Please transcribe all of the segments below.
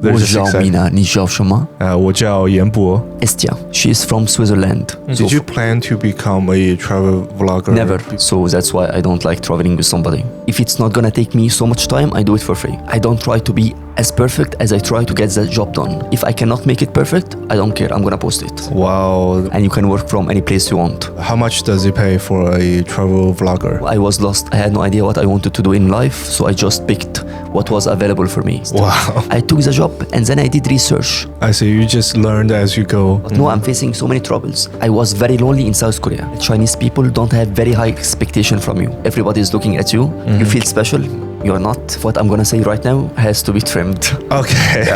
They're 我 just 叫 excited. Mina，你叫什么我叫严博。 ？Estia. She is from Switzerland. Did you plan to become a travel vlogger? Never. So that's why I don't like traveling with somebody. If it's not gonna take me so much time, I do it for free. I don't try to be as perfect as I try to get the job done. If I cannot make it perfect, I don't care. I'm gonna post it. Wow. And you can work from any place you want. How much does it pay for a travel vlogger? I was lost. I had no idea what I wanted to do in life, so I just picked what was available for me. Wow. I took the job and then I did research. I see. You just learned as you go. But no, I'm facing so many troubles. I was very lonely in South Korea. Chinese people don't have very high expectation from you. Everybody is looking at you. You feel special. You're not. What I'm gonna say right now has to be trimmed. Okay.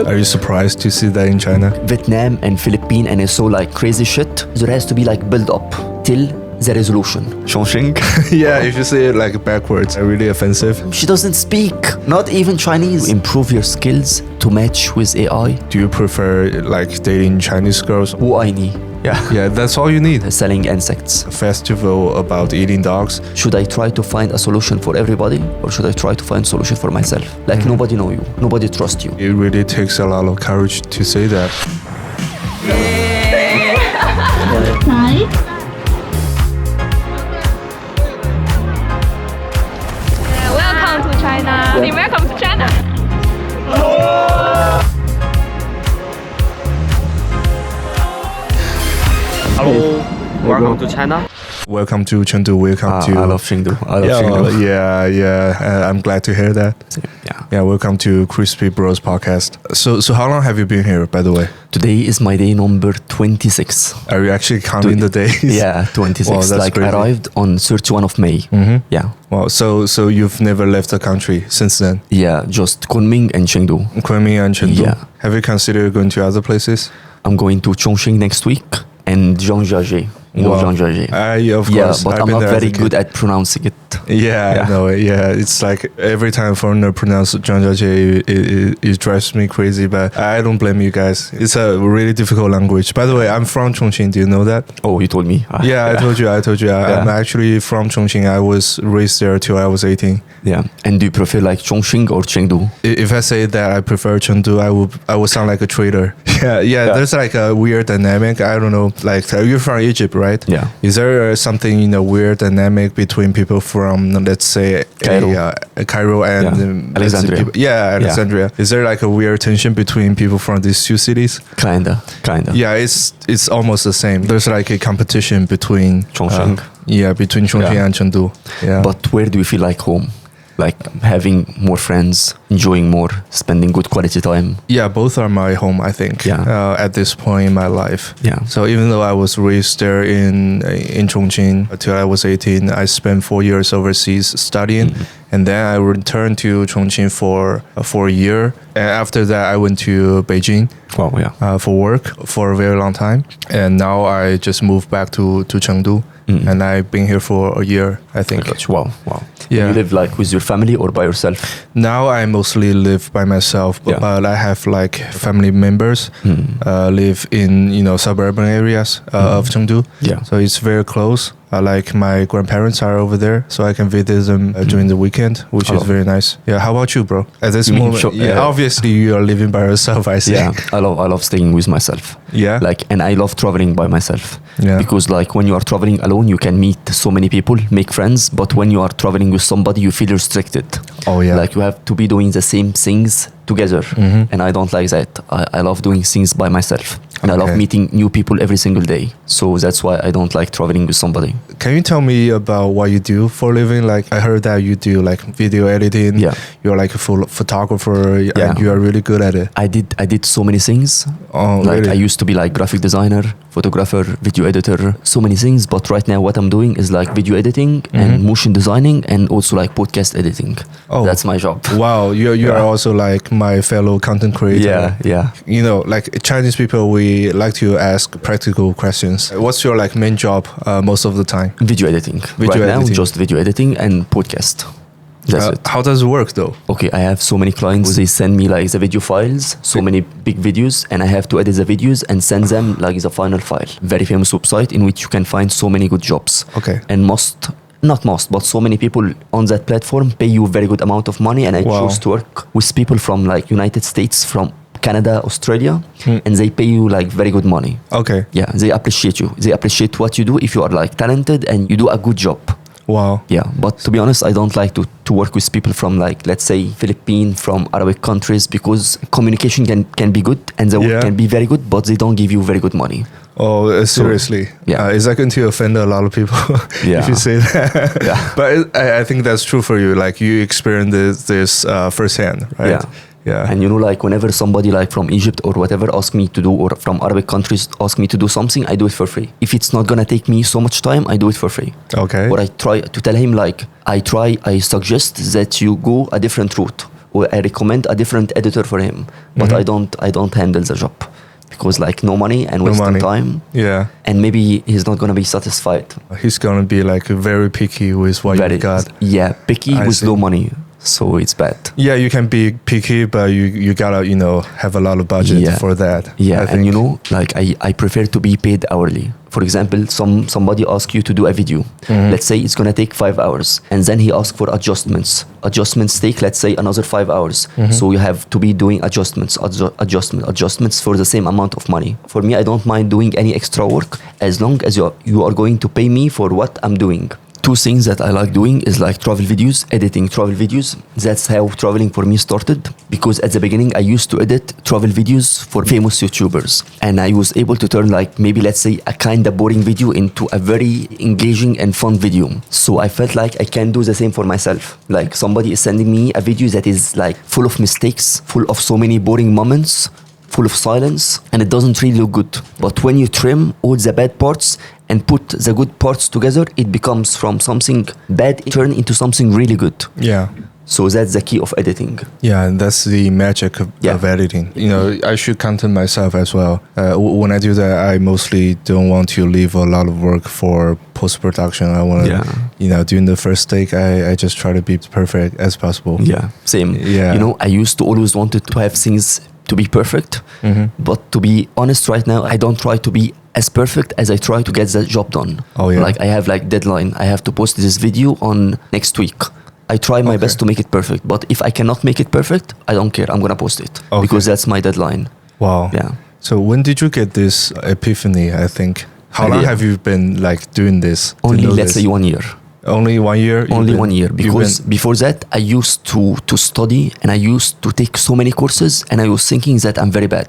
Are you surprised to see that in China? Vietnam and Philippines and I saw like crazy shit. There has to be like build up till the resolution. Chongqing. Yeah, if you say it like backwards, really offensive. She doesn't speak, not even Chinese. Improve your skills to match with AI. Do you prefer like dating Chinese girls? Who I need. Yeah. Yeah, that's all you need. Selling insects. A festival about eating dogs. Should I try to find a solution for everybody or should I try to find a solution for myself? Like nobody know you, nobody trust you. It really takes a lot of courage to say that. Welcome to China. Welcome to China. Hello, welcome to China. Welcome to Chengdu. Welcome to. I love Chengdu. I love Chengdu. Yeah. I'm glad to hear that. Yeah. Yeah, welcome to Crispybros podcast. So how long have you been here, by the way? Today is my day number 26. Are you actually counting the days? Yeah, 26. Wow, that's like crazy. arrived on 31 of May. Yeah. Wow. So you've never left the country since then? Yeah, just Kunming and Chengdu. Kunming and Chengdu. Yeah. Have you considered going to other places? I'm going to Chongqing next week and Zhangjiajie. You know Wow. Zhangjiajie? Of Yeah, course. but I've I'm been not there as a very kid. good at pronouncing it. Yeah, I know it. Yeah, it's like every time foreigner pronounce Zhangjiajie, it drives me crazy. But I don't blame you guys. It's a really difficult language. By the way, I'm from Chongqing. Do you know that? Oh, you told me. Yeah, I told you. I'm actually from Chongqing. I was raised there till I was 18. Yeah. And do you prefer like Chongqing or Chengdu? If I say that I prefer Chengdu, I would sound like a traitor. Yeah. There's like a weird dynamic. I don't know. Like you're from Egypt, right? Yeah. Is there something weird dynamic between people from, let's say, Cairo and Alexandria. Alexandria? Is there like a weird tension between people from these two cities? Kinda. Yeah, it's almost the same. There's like a competition between Chongqing. Between Chongqing and Chengdu. Yeah. But where do you feel like home? Like having more friends, enjoying more, spending good quality time. Yeah, both are my home, I think. Yeah. At this point in my life. Yeah. So even though I was raised there in Chongqing until I was 18, I spent 4 years overseas studying, and then I returned to Chongqing for a year. And after that, I went to Beijing. Wow, yeah. For work for a very long time, and now I just moved back to Chengdu, and I've been here for a year, I think. Wow. Yeah. You live like with your family or by yourself? Now I mostly live by myself, but I have like family members live in suburban areas of Chengdu. Yeah. So it's very close. Like my grandparents are over there, so I can visit them during the weekend, which is very nice. Yeah. How about you, bro? At this You mean moment, obviously you are living by yourself. I see. Yeah, I love staying with myself. Yeah. And I love traveling by myself. Yeah. Because like when you are traveling alone, you can meet so many people, make friends. But when you are traveling with somebody, you feel restricted. Oh yeah. Like you have to be doing the same things together, and I don't like that. I love doing things by myself, and I love meeting new people every single day. So that's why I don't like traveling with somebody. Can you tell me about what you do for a living? Like I heard that you do like video editing. Yeah. You're like a full photographer. Yeah. And you are really good at it. I did so many things. Oh, Like really? I used to be like graphic designer, photographer, video editor, so many things. But right now what I'm doing is like video editing and motion designing and also like podcast editing. Oh. That's my job. Wow, you are also like my fellow content creator. Yeah. Like Chinese people, we like to ask practical questions. What's your like main job most of the time? Video editing. Video right now, editing. just video editing and podcast. That's it. How does it work though? Okay, I have so many clients. They send me like the video files, so many big videos, and I have to edit the videos and send them like the final file. Very famous website in which you can find so many good jobs. Okay. And most not most, but so many people on that platform pay you very good amount of money, and I Wow. chose to work with people from like United States, from Canada, Australia, and they pay you like very good money. Okay. Yeah, they appreciate you. They appreciate what you do if you are like talented and you do a good job. Wow. Yeah, but to be honest, I don't like to work with people from like, let's say, Philippines, from Arabic countries, because communication can be good and the work Yeah. can be very good, but they don't give you very good money. Oh, seriously? yeah. Is that going to offend a lot of people Yeah. if you say that? Yeah. But I think that's true for you. Like you experienced this firsthand, right? Yeah. Yeah. And you know, like whenever somebody like from Egypt or whatever ask me to do, or from Arabic countries ask me to do something, I do it for free. If it's not gonna take me so much time, I do it for free. Okay. Or I try to tell him like, I suggest that you go a different route, or I recommend a different editor for him. But I don't handle the job, because like no money and wasting money. time. Yeah. And maybe he's not gonna be satisfied. He's going to be like very picky with what you got. Yeah, picky I with see. low money. So it's bad. Yeah, you can be picky, but you gotta, have a lot of budget Yeah. for that. Yeah, I and think. like I prefer to be paid hourly. For example, somebody asks you to do a video. Let's say it's gonna take 5 hours, and then he asks for adjustments. Adjustments take, let's say, another 5 hours. So you have to be doing adjustments for the same amount of money. For me, I don't mind doing any extra work as long as you are going to pay me for what I'm doing. Two things that I like doing is like travel videos, editing travel videos. That's how traveling for me started, because at the beginning I used to edit travel videos for famous YouTubers, and I was able to turn like maybe, let's say, a kind of boring video into a very engaging and fun video. So I felt like I can do the same for myself. Like somebody is sending me a video that is like full of mistakes, full of so many boring moments, full of silence, and it doesn't really look good. But when you trim all the bad parts and put the good parts together, it becomes from something bad, it turns into something really good. Yeah. So that's the key of editing. Yeah, and that's the magic of editing. I should content myself as well. When I do that, I mostly don't want to leave a lot of work for post-production. I want to, during the first take, I just try to be perfect as possible. Yeah, same. Yeah. I used to always wanted to have things to be perfect, but to be honest right now, I don't try to be as perfect as I try to get the job done. Oh, yeah. Like I have like deadline. I have to post this video on next week. I try my best to make it perfect, but if I cannot make it perfect, I don't care. I'm gonna post it because that's my deadline. Wow. Yeah. So when did you get this epiphany, I think? How long have you been like doing this? Only, let's say 1 year. Only 1 year? Only 1 year, because before that I used to study, and I used to take so many courses, and I was thinking that I'm very bad.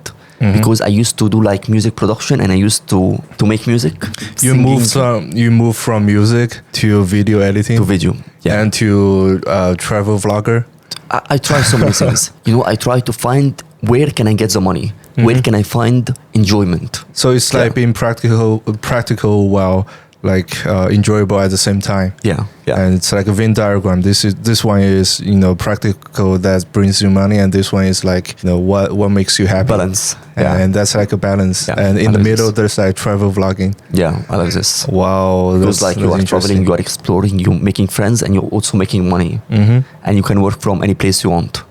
Because I used to do like music production, and I used to make music. You moved from music to video editing? To video, yeah. And to travel vlogger? I try so many things. I try to find where can I get the money? Where can I find enjoyment? So it's like being practical while like enjoyable at the same time. Yeah. And it's like a Venn diagram. This one is practical, that brings you money, and this one is like what makes you happy. Balance. And that's like a balance. Yeah, and in the middle, this. there's like travel vlogging. Yeah, I like this. Wow, Because like you are traveling, you are exploring, you're making friends, and you're also making money. And you can work from any place you want.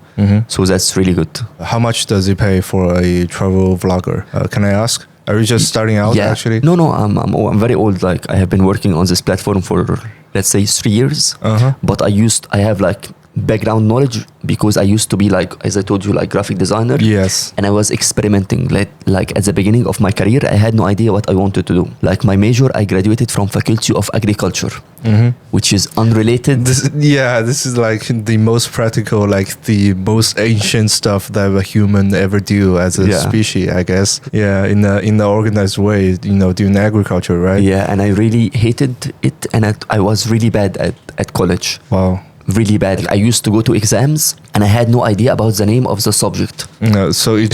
So that's really good. How much does it pay for a travel vlogger? Can I ask? Are you just starting out actually? No, I'm very old. Like I have been working on this platform for, let's say, 3 years. But I have like background knowledge, because I used to be like, as I told you, like graphic designer. Yes. And I was experimenting. Like at the beginning of my career, I had no idea what I wanted to do. Like my major, I graduated from Faculty of Agriculture, which is unrelated. This is like the most practical, like the most ancient stuff that a human ever do as a species, I guess. Yeah, in the organized way, doing agriculture, right? Yeah, and I really hated it, and I was really bad at college. Wow. Really bad. I used to go to exams, and I had no idea about the name of the subject. So it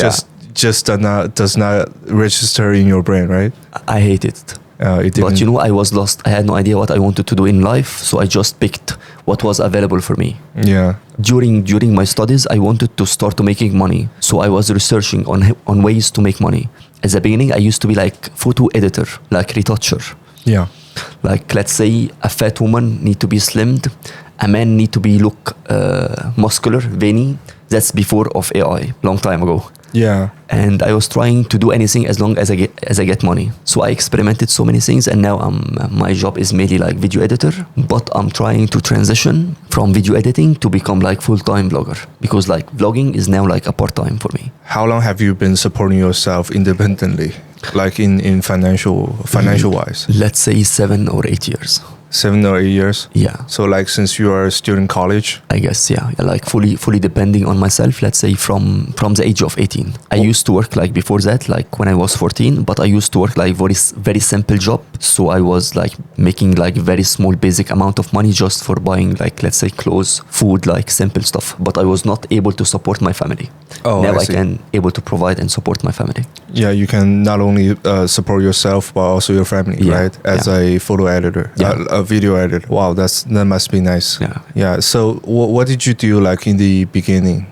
just does not register in your brain, right? I hate it. It didn't. But I was lost. I had no idea what I wanted to do in life, so I just picked what was available for me. Yeah. During my studies, I wanted to start making money, so I was researching on ways to make money. At the beginning, I used to be like photo editor, like retoucher. Yeah. Like let's say a fat woman need to be slimmed, a man need to be look muscular, veiny. That's before of AI, long time ago. Yeah. And I was trying to do anything as long as I get money. So I experimented so many things, and now my job is mainly like video editor, but I'm trying to transition from video editing to become like full-time vlogger, because like vlogging is now like a part-time for me. How long have you been supporting yourself independently, like in financial wise? Let's say 7 or 8 years. 7 or 8 years. Yeah. So like since you are still in college. I guess, yeah, like fully depending on myself, let's say from the age of 18. I used to work like before that, like when I was 14, but I used to work like very simple job. So I was like making like very small basic amount of money just for buying like, let's say, clothes, food, like simple stuff. But I was not able to support my family. Oh, now I I see. can able to provide and support my family. Yeah, you can not only support yourself but also your family, Yeah, right? As yeah. a photo editor, Yeah. a video editor. Wow, that must be nice. Yeah. Yeah. So what did you do like in the beginning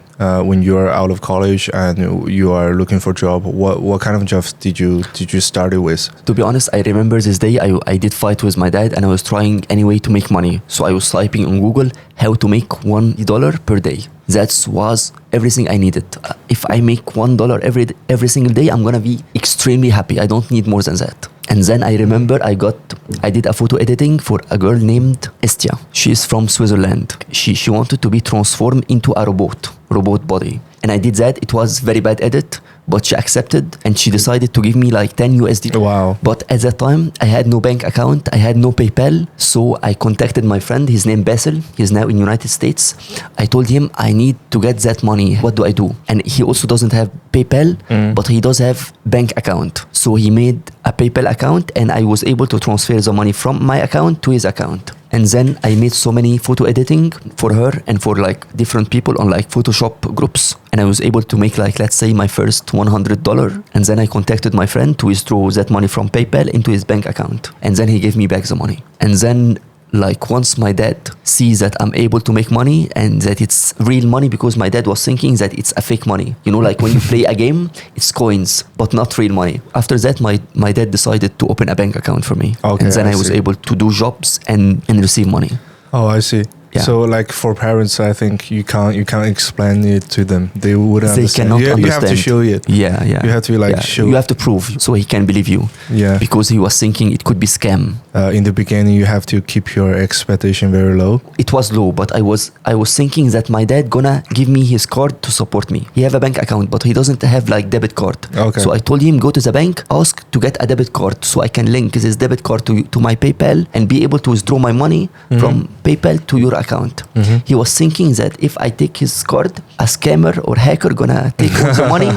when you are out of college and you are looking for a job? What kind of jobs did you start it with? To be honest, I remember this day I did fight with my dad and I was trying anyway to make money. So I was typing on Google how to make $1 per day. That was everything I needed. If I make $1 every single day, I'm gonna be extremely happy. I don't need more than that. And then I remember I did a photo editing for a girl named Estia. She's from Switzerland. She wanted to be transformed into a robot body. And I did that. It was very bad edit, but she accepted and she decided to give me like 10 USD. Wow. But at that time, I had no bank account. I had no PayPal. So I contacted my friend, his name Basil. He's now in United States. I told him I need to get that money. What do I do? And he also doesn't have PayPal, but he does have bank account. So he made a PayPal account and I was able to transfer the money from my account to his account. And then I made so many photo editing for her and for like different people on like Photoshop groups. And I was able to make like, let's say, my first $100. And then I contacted my friend to withdraw that money from PayPal into his bank account. And then he gave me back the money. And then like once my dad sees that I'm able to make money and that it's real money, because my dad was thinking that it's a fake money. You know, like when you play a game, it's coins, but not real money. After that, my dad decided to open a bank account for me. Okay, and then I I was see. able to do jobs and receive money. Oh, I see. Yeah. So like for parents, I think you can't explain it to them. They wouldn't They understand. cannot You understand. have to show it. Yeah. You have to like show. You have to prove so he can believe you. Yeah. Because he was thinking it could be scam. In the beginning, you have to keep your expectation very low. It was low, but I was thinking that my dad gonna give me his card to support me. He have a bank account, but he doesn't have like debit card. Okay. So I told him go to the bank, ask to get a debit card so I can link this debit card to my PayPal and be able to withdraw my money from PayPal to your account. He was thinking that if I take his card, a scammer or hacker gonna take all the money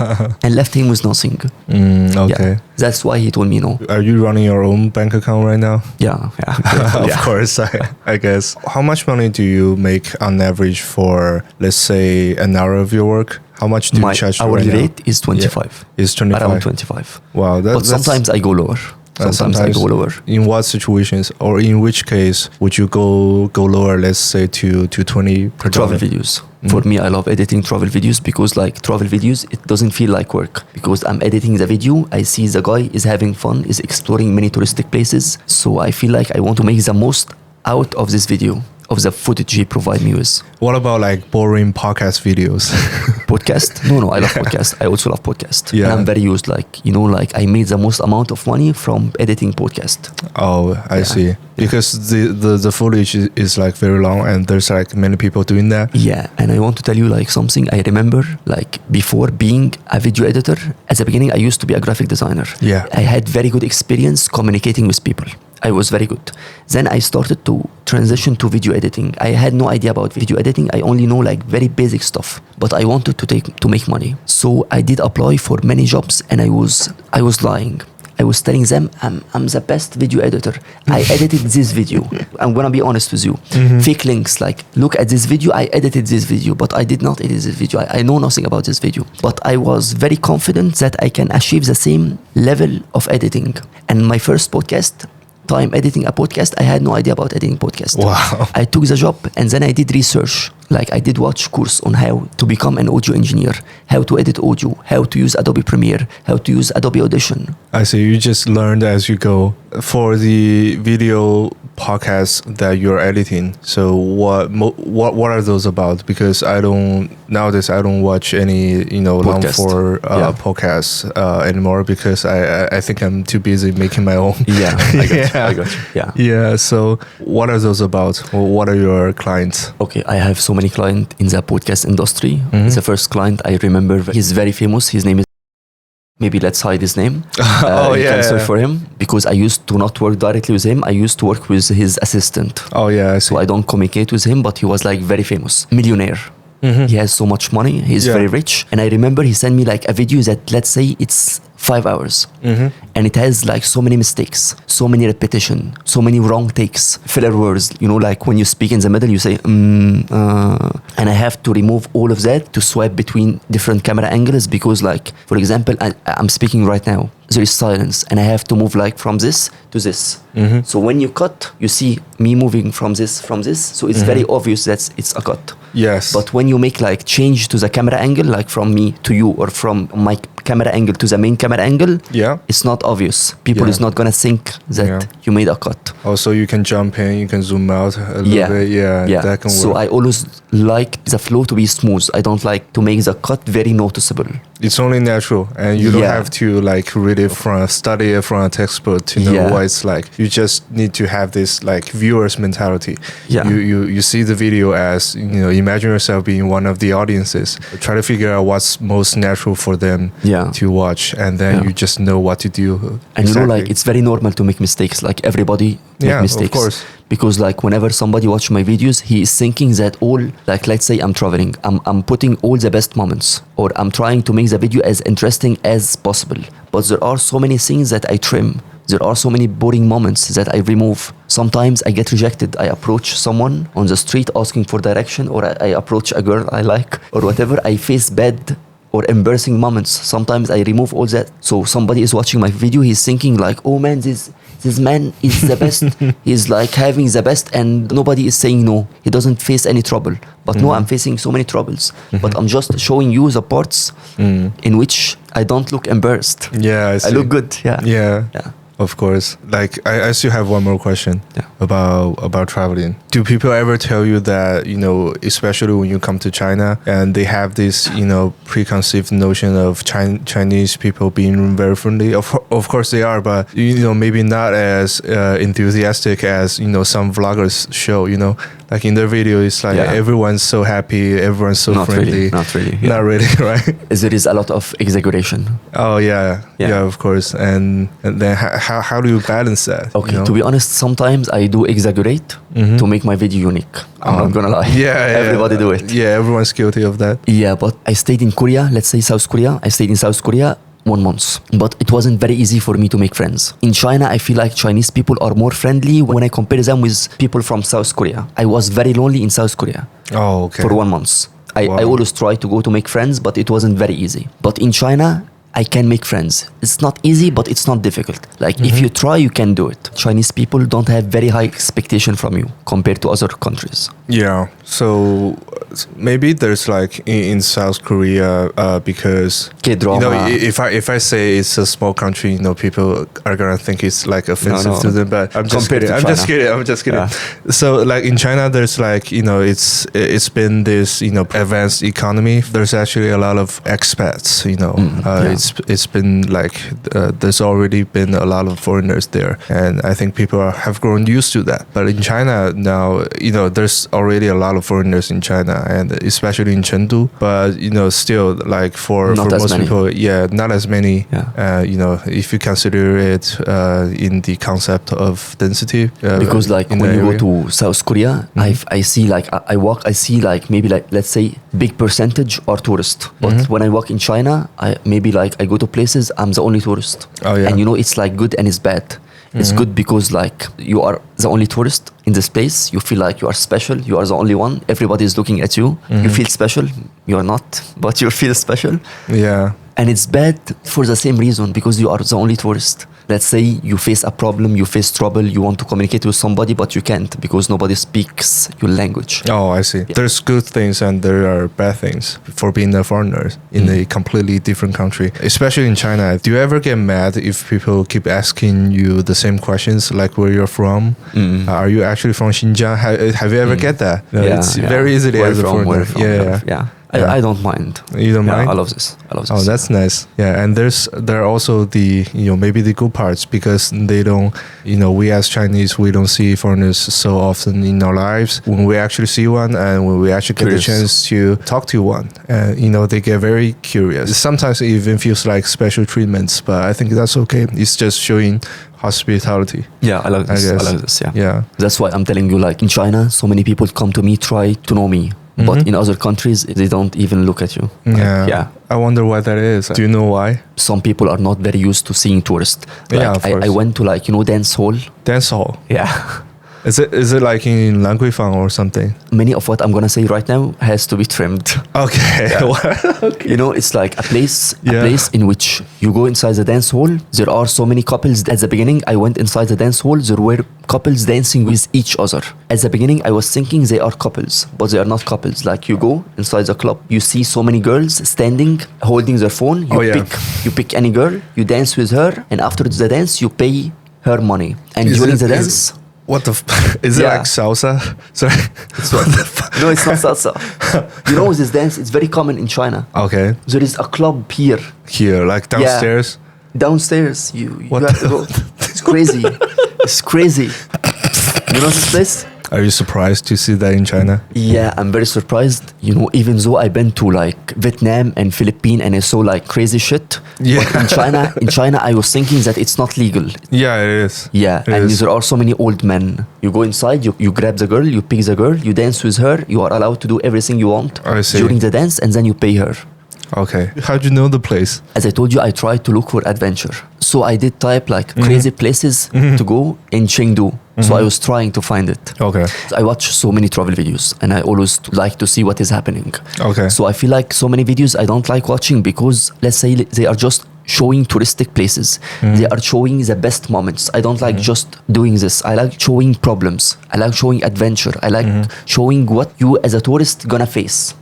and left him with nothing. Okay. Yeah. That's why he told me no. Are you running your own bank account right now? Yeah. Of course, I guess. How much money do you make on average for, let's say, an hour of your work? How much do you My charge hourly right now? rate is 25. Is 25. Around 25. Wow, But sometimes I go lower. Sometimes I go lower. In what situations or in which case would you go lower? Let's say to 20 per Travel dollar? videos. For me, I love editing travel videos because like travel videos, it doesn't feel like work because I'm editing the video. I see the guy is having fun, is exploring many touristic places. So I feel like I want to make the most out of this video, of the footage he provide me with. What about like boring podcast videos? Podcast? No, I love podcast. I also love podcast. Yeah. And I'm very used, like, you know, like I made the most amount of money from editing podcast. Oh, I see. Because the footage is like very long and there's like many people doing that. Yeah, and I want to tell you like something I remember, like before being a video editor, at the beginning I used to be a graphic designer. Yeah. I had very good experience communicating with people. I was very good. Then I started to transition to video editing. I had no idea about video editing. I only know like very basic stuff, but I wanted to make money. So I did apply for many jobs and I was lying. I was telling them I'm the best video editor. I edited this video. I'm gonna be honest with you. Fake links like look at this video. I edited this video, but I did not edit this video. I know nothing about this video. But I was very confident that I can achieve the same level of editing. And my first podcast, time editing a podcast, I had no idea about editing podcast. Wow. I took the job and then I did research. Like I did watch course on how to become an audio engineer, how to edit audio, how to use Adobe Premiere, how to use Adobe Audition. I see. You just learned as you go. For the video podcasts that you're editing, so what are those about? Because nowadays I don't watch any long Podcast. form podcasts anymore because I think I'm too busy making my own. Yeah, I got you. Yeah. Yeah. So what are those about? What are your clients? Okay, I have so many clients in the podcast industry. The first client I remember, he's very famous. His name is, maybe let's hide his name. You can search for him because I used to not work directly with him. I used to work with his assistant. Oh yeah, I see. So I don't communicate with him, but he was like very famous, millionaire. He has so much money. He's very rich. And I remember he sent me like a video that, let's say it's 5 hours. And it has like so many mistakes, so many repetition, so many wrong takes, filler words, like when you speak in the middle, you say, and I have to remove all of that to swipe between different camera angles because like, for example, I'm speaking right now. There is silence and I have to move like from this to this. So when you cut, you see me moving from this. So it's very obvious that it's a cut. Yes. But when you make like change to the camera angle, like from me to you or from my camera angle to the main camera angle, it's not obvious. People is not gonna think that you made a cut. Also, you can jump in, you can zoom out a little bit. Yeah, that can work. So I always like the flow to be smooth. I don't like to make the cut very noticeable. It's only natural, and you don't have to like read it study it from a textbook to know what it's like. You just need to have this like viewer's mentality. You see the video as imagine yourself being one of the audiences. Try to figure out what's most natural for them to watch, and then you just know what to do. And like it's very normal to make mistakes. Like everybody make mistakes. Of course. Because like whenever somebody watch my videos, he is thinking that all, like let's say I'm traveling, I'm putting all the best moments, or I'm trying to make the video as interesting as possible. But there are so many things that I trim. There are so many boring moments that I remove. Sometimes I get rejected. I approach someone on the street asking for direction, or I approach a girl I like, or whatever. I face bad or embarrassing moments. Sometimes I remove all that. So somebody is watching my video, he's thinking like, oh man, this man is the best. He's like having the best and nobody is saying no. He doesn't face any trouble. But no, I'm facing so many troubles. But I'm just showing you the parts in which I don't look embarrassed. Yeah, I see. I look good. Yeah. Of course. Like I still have one more question about traveling. Do people ever tell you that, especially when you come to China and they have this, preconceived notion of Chinese people being very friendly? Of course they are, but, maybe not as enthusiastic as, some vloggers show, Like in their video, it's like everyone's so happy, everyone's so friendly. Not really. Not really, right? There is a lot of exaggeration. Oh yeah, of course. And then how do you balance that? Okay, to be honest, sometimes I do exaggerate to make my video unique. I'm not gonna lie. Everybody do it. Yeah, everyone's guilty of that. Yeah, but I stayed in Korea, let's say South Korea. I stayed in South Korea 1 month, but it wasn't very easy for me to make friends. In China, I feel like Chinese people are more friendly when I compare them with people from South Korea. I was very lonely in South Korea. Oh, okay. For 1 month. I always try to go to make friends, but it wasn't very easy. But in China, I can make friends. It's not easy, but it's not difficult. Like if you try, you can do it. Chinese people don't have very high expectation from you compared to other countries. Yeah. So maybe there's like in South Korea because K-drama. if I say it's a small country, people are gonna think it's like offensive to them. But I'm just kidding. I'm just kidding. Yeah. So like in China, there's like it's been this advanced economy. There's actually a lot of expats. It's been like there's already been a lot of foreigners there, and I think people have grown used to that. But in China now, there's already a lot of foreigners in China, and especially in Chengdu. But still like for most people, not as many. If you consider it in the concept of density, because like when you go to South Korea, I see like I walk, I see like maybe like let's say big percentage are tourists. But when I walk in China, I go to places, I'm the only tourist. Oh, yeah. And it's like good and it's bad. It's good because like you are the only tourist in this place. You feel like you are special. You are the only one. Everybody is looking at you. You feel special. You are not, but you feel special. Yeah. And it's bad for the same reason, because you are the only tourist. Let's say you face a problem, you face trouble, you want to communicate with somebody, but you can't because nobody speaks your language. Oh, I see. There's good things and there are bad things for being a foreigner in a completely different country, especially in China. Do you ever get mad if people keep asking you the same questions, like where you're from? Are you actually from Xinjiang? Have you ever get that? No, it's very easy to as a foreigner. Yeah. I don't mind. You don't mind? I love this. Oh, that's nice. Yeah, and there are also the maybe the good parts, because they don't we as Chinese, we don't see foreigners so often in our lives. When we actually see one and when we actually get the chance to talk to one, they get very curious. Sometimes it even feels like special treatments, but I think that's okay. It's just showing hospitality. Yeah, I like this. I like this. Yeah. That's why I'm telling you, like in China, so many people come to me, try to know me. But in other countries, they don't even look at you. Yeah. I wonder why that is. Do you know why? Some people are not very used to seeing tourists. Like, I went to dance hall. Dance hall? Yeah. Is it like in Languifang or something? Many of what I'm gonna say right now has to be trimmed. Okay. Yeah. Okay. It's like a place in which you go inside the dance hall. There are so many couples. At the beginning, I went inside the dance hall. There were couples dancing with each other. At the beginning, I was thinking they are couples, but they are not couples. Like you go inside the club, you see so many girls standing, holding their phone. You pick any girl, you dance with her, and after the dance, you pay her money. And during the dance. What the is it like salsa? Sorry. No, it's not salsa. This dance, it's very common in China. Okay. There is a club here. Here, like downstairs? Yeah. Downstairs. You have to go. It's crazy. It's crazy. You know this place? Are you surprised to see that in China? Yeah, I'm very surprised. Even though I've been to like Vietnam and Philippines and I saw like crazy shit. Yeah. But in China, I was thinking that it's not legal. Yeah, it is. Yeah, there are so many old men. You go inside, you grab the girl, you pick the girl, you dance with her. You are allowed to do everything you want during the dance, and then you pay her. Okay. How'd you know the place? As I told you, I tried to look for adventure. So I did type like crazy places to go in Chengdu. So I was trying to find it. Okay. I watch so many travel videos and I always like to see what is happening. Okay. So I feel like so many videos I don't like watching because let's say they are just showing touristic places. They are showing the best moments. I don't like just doing this. I like showing problems. I like showing adventure. I like showing what you as a tourist gonna face.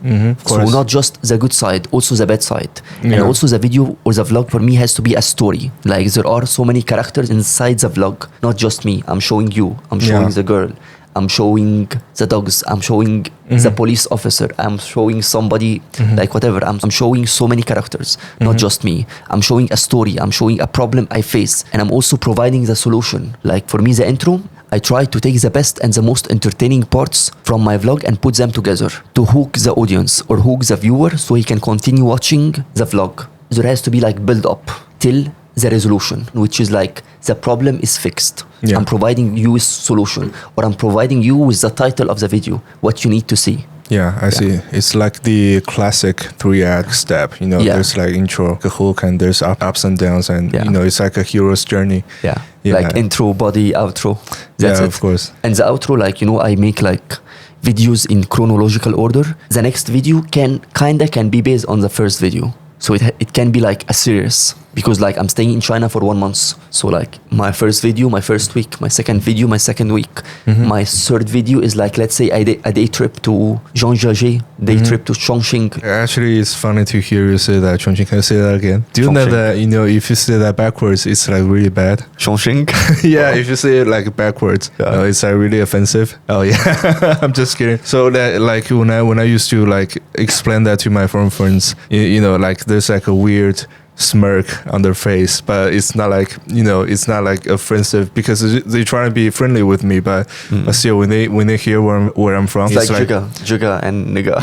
So not just the good side, also the bad side. And also the video or the vlog for me has to be a story. Like there are so many characters inside the vlog, not just me. I'm showing you. I'm showing the girl. I'm showing the dogs. I'm showing the police officer. I'm showing somebody, like whatever. I'm showing so many characters, not just me. I'm showing a story. I'm showing a problem I face. And I'm also providing the solution. Like for me, the intro, I try to take the best and the most entertaining parts from my vlog and put them together to hook the audience or hook the viewer so he can continue watching the vlog. There has to be like build up till the resolution, which is like the problem is fixed. I'm providing you with solution, or I'm providing you with the title of the video, what you need to see. Yeah, I see. It's like the classic 3-act step. There's like intro, a hook, and there's ups and downs, and it's like a hero's journey. Yeah. Like intro, body, outro. That's it. Of course. And the outro, like I make like videos in chronological order. The next video can be based on the first video. So it can be like a series because like I'm staying in China for 1 month. So like my first video, my first week, my second video, my second week. My third video is like, let's say a day trip to Zhangjiajie, day trip to Chongqing. Actually, it's funny to hear you say that. Chongqing, can you say that again? Do you know that, if you say that backwards, it's like really bad? Chongqing? Yeah, if you say it like backwards, it's like really offensive. Oh yeah, I'm just kidding. So that like when I used to like explain that to my foreign friends, like there's like a weird smirk on their face, but it's not like it's not like offensive because they try to be friendly with me, but still when they hear where I'm from, it's like juga and nigga.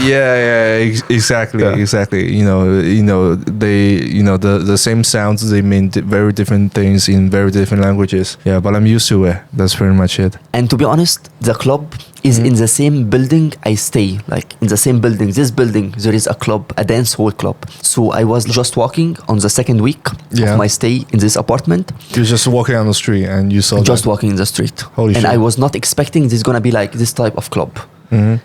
Exactly. They the same sounds, they mean very different things in very different languages. Yeah, but I'm used to it. That's pretty much it. And to be honest, the club is in the same building I stay, like in the same building. This building, there is a club, a dance hall club. So I was just walking on the second week of my stay in this apartment. You're just walking on the street and you saw just walking in the street. Holy shit. I was not expecting this gonna be like this type of club.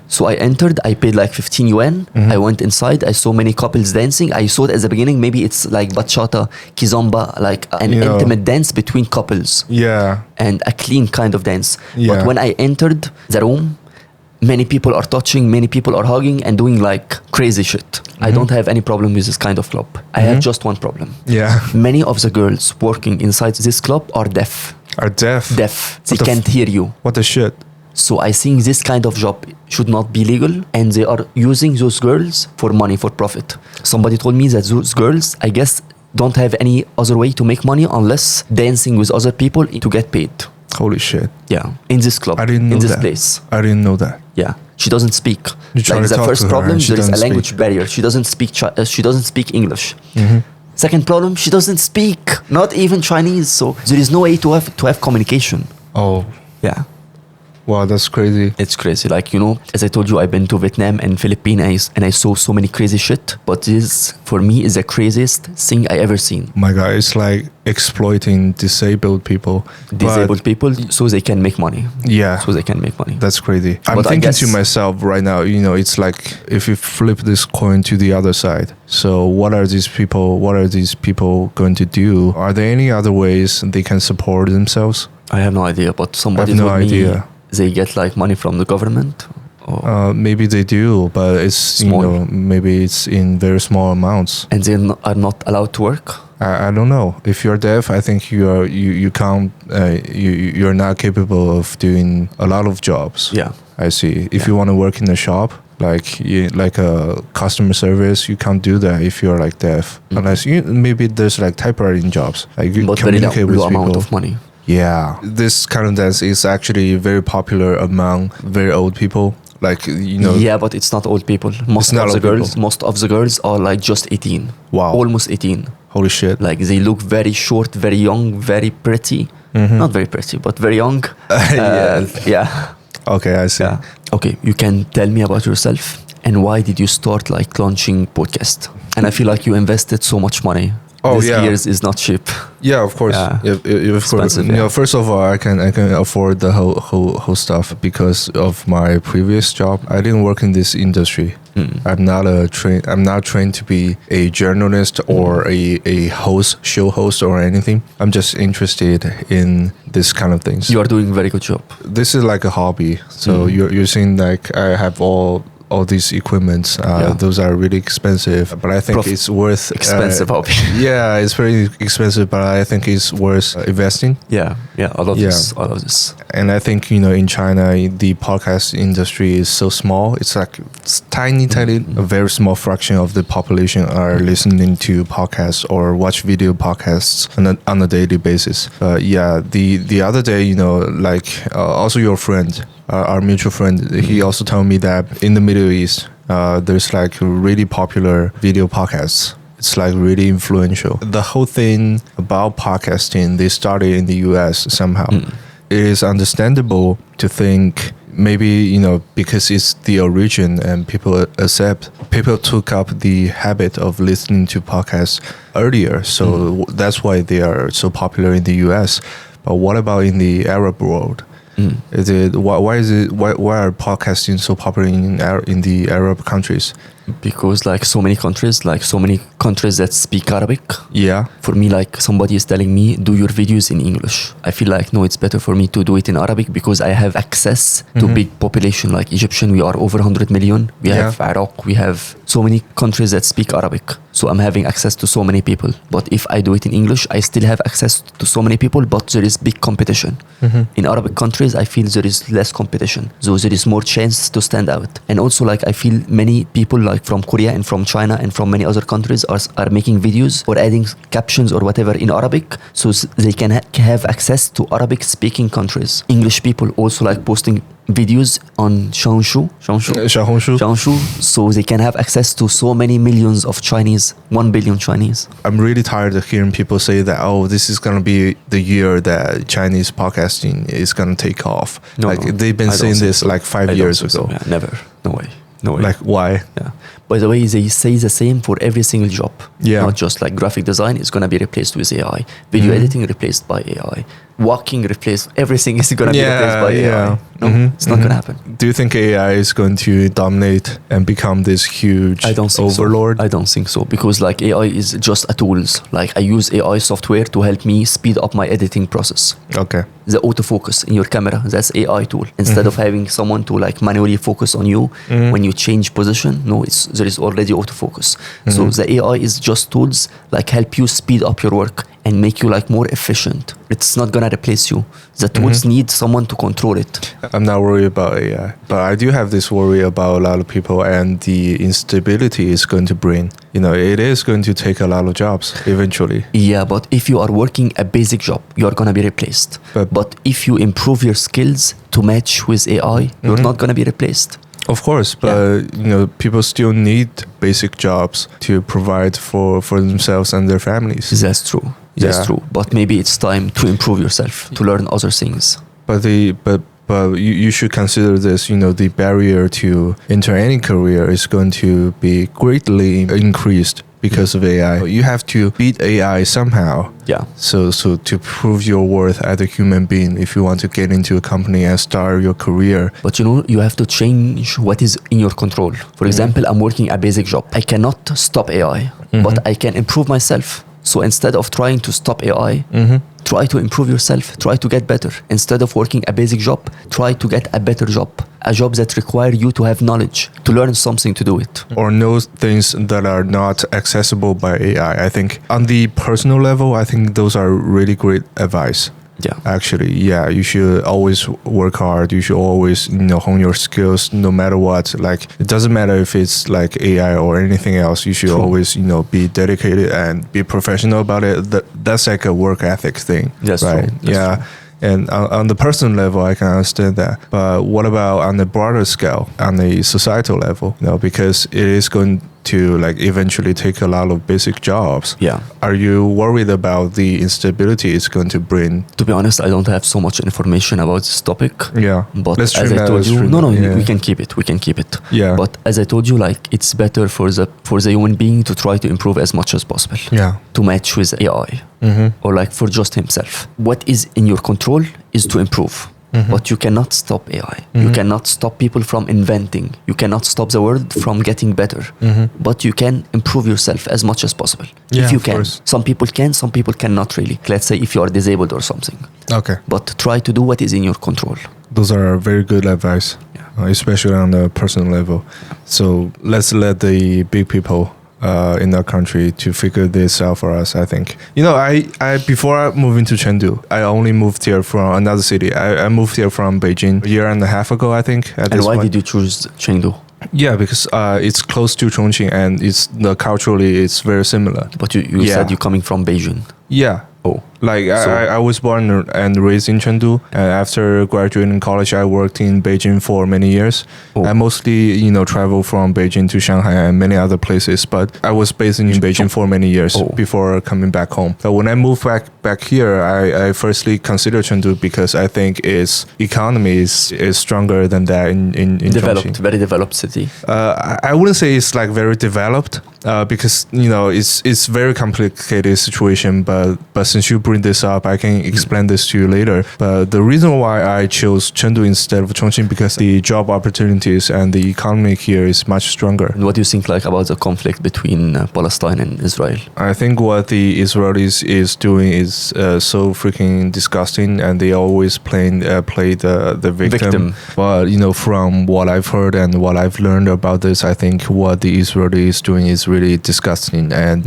So I entered, I paid like 15 yuan. I went inside, I saw many couples dancing. I saw it at the beginning, maybe it's like bachata, kizomba, like an intimate dance between couples. Yeah. And a clean kind of dance. Yeah. But when I entered the room, many people are touching, many people are hugging and doing like crazy shit. I don't have any problem with this kind of club. I have just one problem. Yeah. Many of the girls working inside this club are deaf. Are deaf. Deaf. They What the can't hear you. What the shit? So I think this kind of job should not be legal, and they are using those girls for money, for profit. Somebody told me that those girls, I guess, don't have any other way to make money unless dancing with other people to get paid. Holy shit. Yeah, in this club, I didn't know in this that. place. I didn't know that. Yeah, she doesn't speak. You try Like to the talk first to her problem, and she there is a doesn't language speak. barrier. She doesn't speak. She doesn't speak English. Second problem, she doesn't speak, not even Chinese. So there is no way to have communication. Oh. Yeah. Wow, that's crazy. It's crazy. Like, you know, as I told you, I've been to Vietnam and Philippines and I saw so many crazy shit. But this, for me, is the craziest thing I ever seen. My God, it's like exploiting disabled people. Disabled people, so they can make money. Yeah. So they can make money. That's crazy. I'm But I thinking guess- to myself right now, you know, it's like if you flip this coin to the other side. So what are these people going to do? Are there any other ways they can support themselves? I have no idea, but somebody I have no told idea. me they get like money from the government. Or, Maybe they do, but it's Small. you know, maybe it's in very small amounts. and they are not allowed to work. I don't know. If you're deaf, I think you can't you're not capable of doing a lot of jobs. Yeah. I see. If Yeah. you want to work in a shop, like a customer service, you can't do that if you're like deaf. Unless you maybe there's like typewriting jobs. Like you But very communicate with low people. amount of money. Yeah, this kind of dance is actually very popular among very old people. Like you know. Yeah, but it's not old people. Most not of the old girls, people. most of the girls are like just 18. Wow. Almost 18. Holy shit. Like they look very short, very young, very pretty. Not very pretty, but very young. Yeah. Yeah. Okay, I see. Yeah. Okay, you can tell me about yourself and why did you start like launching podcast? And I feel like you invested so much money. Oh, This yeah. years is not cheap. Yeah, of course. Yeah. Of course. Expensive, You know, yeah. first of all, I can afford the whole stuff because of my previous job. I didn't work in this industry. I'm not trained to be a journalist or a show host or anything. I'm just interested in this kind of things. You are doing a very good job. This is like a hobby. So you're saying like I have all these equipments. Yeah. Those are really expensive, but I think it's worth Expensive hobby. Yeah, it's very expensive, but I think it's worth investing. Yeah, all of Yeah. this, all of this. And I think, you know, in China, the podcast industry is so small. It's like tiny, a very small fraction of the population are listening to podcasts or watch video podcasts on a daily basis. Yeah, the other day, you know, like also your friend, our mutual friend, he also told me that in the Middle East, there's like really popular video podcasts. It's like really influential. The whole thing about podcasting, they started in the US somehow. It is understandable to think maybe, you know, because it's the origin and people took up the habit of listening to podcasts earlier. So that's why they are so popular in the US. But what about in the Arab world? Why are podcasting so popular in the Arab countries? Because like so many countries that speak Arabic. Yeah. For me, like somebody is telling me, do your videos in English. I feel like, no, it's better for me to do it in Arabic because I have access to big population like Egyptian. We are over 100 million. We have Iraq. We have so many countries that speak Arabic. So I'm having access to so many people. But if I do it in English, I still have access to so many people, but there is big competition. In Arabic countries, I feel there is less competition. So there is more chance to stand out. And also like I feel many people like from Korea and from China and from many other countries are making videos or adding captions or whatever in Arabic so they can have access to Arabic speaking countries. English people also like posting videos on Xiaohongshu, so they can have access to so many millions of Chinese, 1 billion Chinese. I'm really tired of hearing people say that, oh, this is going to be the year that Chinese podcasting is going to take off. No, they've been I don't saying think this so. like 5 I don't years think ago. so. Yeah, never. No way. Like, why? Yeah. By the way, they say the same for every single job. Yeah. Not just like graphic design is going to be replaced with AI. Video editing replaced by AI. Walking replaced, everything is going to be replaced by AI. No, it's not going to happen. Do you think AI is going to dominate and become this huge overlord? I don't think so, because like AI is just a tools. Like I use AI software to help me speed up my editing process. Okay. The autofocus in your camera, that's AI tool. Instead of having someone to like manually focus on you when you change position, no, there is already autofocus. So the AI is just tools like help you speed up your work and make you like more efficient. It's not gonna replace you. The tools need someone to control it. I'm not worried about AI, but I do have this worry about a lot of people and the instability it's going to bring. You know, it is going to take a lot of jobs eventually. Yeah, but if you are working a basic job, you're gonna be replaced. But if you improve your skills to match with AI, you're not gonna be replaced. Of course, but you know, people still need basic jobs to provide for themselves and their families. That's true. That's true. But maybe it's time to improve yourself, to learn other things. But you should consider this. You know, the barrier to enter any career is going to be greatly increased because of AI. You have to beat AI somehow. Yeah. So to prove your worth as a human being, if you want to get into a company and start your career. But you know, you have to change what is in your control. For example, I'm working a basic job. I cannot stop AI, but I can improve myself. So instead of trying to stop AI, try to improve yourself, try to get better. Instead of working a basic job, try to get a better job. A job that requires you to have knowledge, to learn something to do it. Or know things that are not accessible by AI. I think on the personal level, I think those are really great advice. Yeah. Actually, yeah, you should always work hard. You should always, you know, hone your skills no matter what. Like, it doesn't matter if it's like AI or anything else. You should always, you know, be dedicated and be professional about it. That's like a work ethic thing. That's right. true. That's yeah. true. And on the personal level, I can understand that. But what about on the broader scale, on the societal level? You know, because it is going to like eventually take a lot of basic jobs. Yeah. Are you worried about the instability it's going to bring? To be honest, I don't have so much information about this topic. Yeah. But Let's as trim I that, told let's you, trim no, that, yeah. we can keep it. We can keep it. Yeah. But as I told you, like it's better for the human being to try to improve as much as possible. Yeah. To match with AI. Or like for just himself. What is in your control is to improve. But you cannot stop AI. You cannot stop people from inventing. You cannot stop the world from getting better. But you can improve yourself as much as possible. Yeah, if you of can. course. Some people can, some people cannot really. Let's say if you are disabled or something. Okay. But try to do what is in your control. Those are very good advice, especially on the personal level. So let's let the big people in our country to figure this out for us. I think, you know, I before I moved into Chengdu, I only moved here from another city. I moved here from Beijing a year and a half ago, I think. And why did you choose Chengdu? Yeah, because it's close to Chongqing and culturally it's very similar. But you said you're coming from Beijing. Yeah. Oh. Like I was born and raised in Chengdu, and after graduating college, I worked in Beijing for many years. Oh. I mostly, you know, traveled from Beijing to Shanghai and many other places, but I was based in Beijing for many years before coming back home. But when I moved back here, I firstly considered Chengdu because I think its economy is stronger than that in Developed, Chongqing. very developed city. I wouldn't say it's like very developed because, you know, it's very complicated situation, but since you bring this up, I can explain this to you later. But the reason why I chose Chengdu instead of Chongqing because the job opportunities and the economy here is much stronger. And what do you think like about the conflict between Palestine and Israel? I think what the Israelis is doing is so freaking disgusting, and they always play the victim. But you know, from what I've heard and what I've learned about this, I think what the Israelis is doing is really disgusting and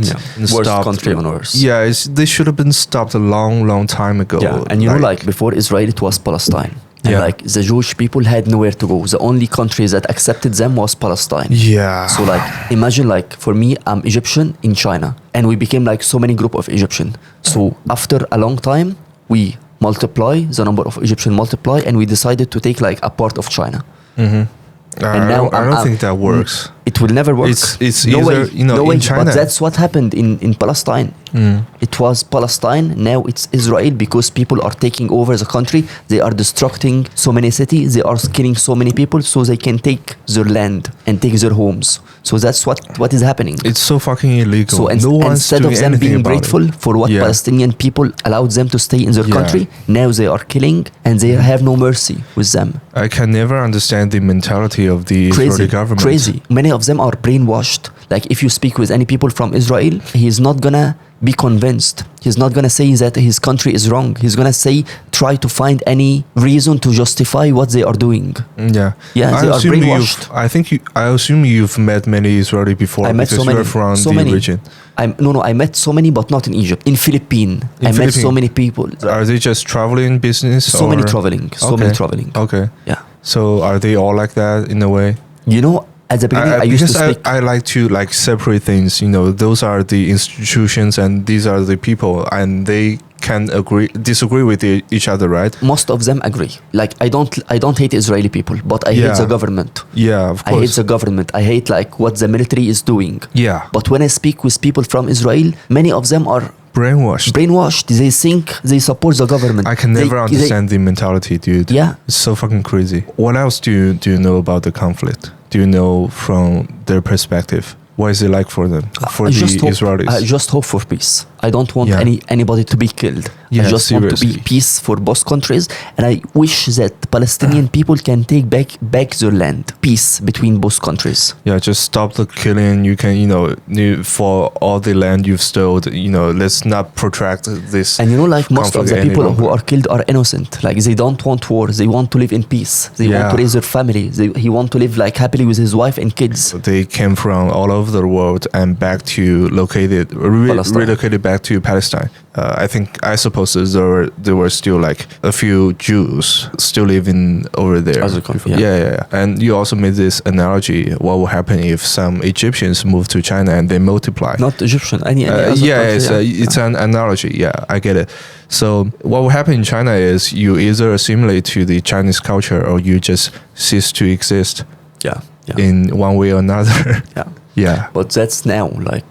worst country on earth. Yeah, they should have been stopped a long time ago. Yeah, and you know, like before Israel, it was Palestine. And like the Jewish people had nowhere to go. The only country that accepted them was Palestine. Yeah. So like, imagine like for me, I'm Egyptian in China, and we became like so many group of Egyptian. So after a long time, we multiply, the number of Egyptian multiply, and we decided to take like a part of China. And I don't think that works. It will never work. It's no either, way, you know, no in way. China. But that's what happened in Palestine. It was Palestine, now it's Israel, because people are taking over the country. They are destructing so many cities. They are killing so many people so they can take their land and take their homes. So that's what is happening. It's so fucking illegal. So no one's instead of doing them anything being about grateful it. for what Yeah. Palestinian people allowed them to stay in their Yeah. country, now they are killing and they have no mercy with them. I can never understand the mentality of the Crazy, Israeli government. crazy. Many of them are brainwashed. Like if you speak with any people from Israel, he's not gonna be convinced. He's not gonna say that his country is wrong. He's gonna say, try to find any reason to justify what they are doing. Yeah, Yeah, they are assume brainwashed. I assume you've met many Israeli before I met because so many, you're from so the many. region. I met so many, but not in Egypt. In Philippines, I met so Philippines. many people. Are they just traveling business? So many or- traveling. So Okay. many traveling. Okay. Yeah. So are they all like that in a way? You know, at the beginning, I used to Because speak. I like to like separate things. You know, those are the institutions and these are the people, and they can disagree with each other, right? Most of them agree. Like I don't hate Israeli people, but I Yeah. hate the government. Yeah, of I hate course. the government. I hate like what the military is doing. Yeah, But when I speak with people from Israel, many of them are brainwashed. brainwashed. They think they support the government. I can never understand the mentality, dude. Yeah. It's so fucking crazy. What else do you know about the conflict? Do you know from their perspective? What is it like for them, for the Israelis? I just hope for peace. I don't want Yeah. anybody to be killed. Yeah, I just want to seriously. be peace for both countries, and I wish that Palestinian people can take back their land. Peace between both countries. Yeah, just stop the killing. You can, for all the land you've stolen, let's not protract this. And like most of conflict the any people who longer. are killed are innocent. Like they don't want war. They want to live in peace. They want to Yeah. raise their family. He want to live like happily with his wife and kids. They came from all over the world and back to Palestine. relocated back to Palestine. I suppose there were still like a few Jews still living over there. As a country, before. yeah. Yeah. And you also made this analogy. What will happen if some Egyptians move to China and they multiply? Not Egyptian. Any other country, It's an analogy. Yeah, I get it. So what will happen in China is you either assimilate to the Chinese culture or you just cease to exist yeah. in one way or another. Yeah. Yeah. But that's now, like,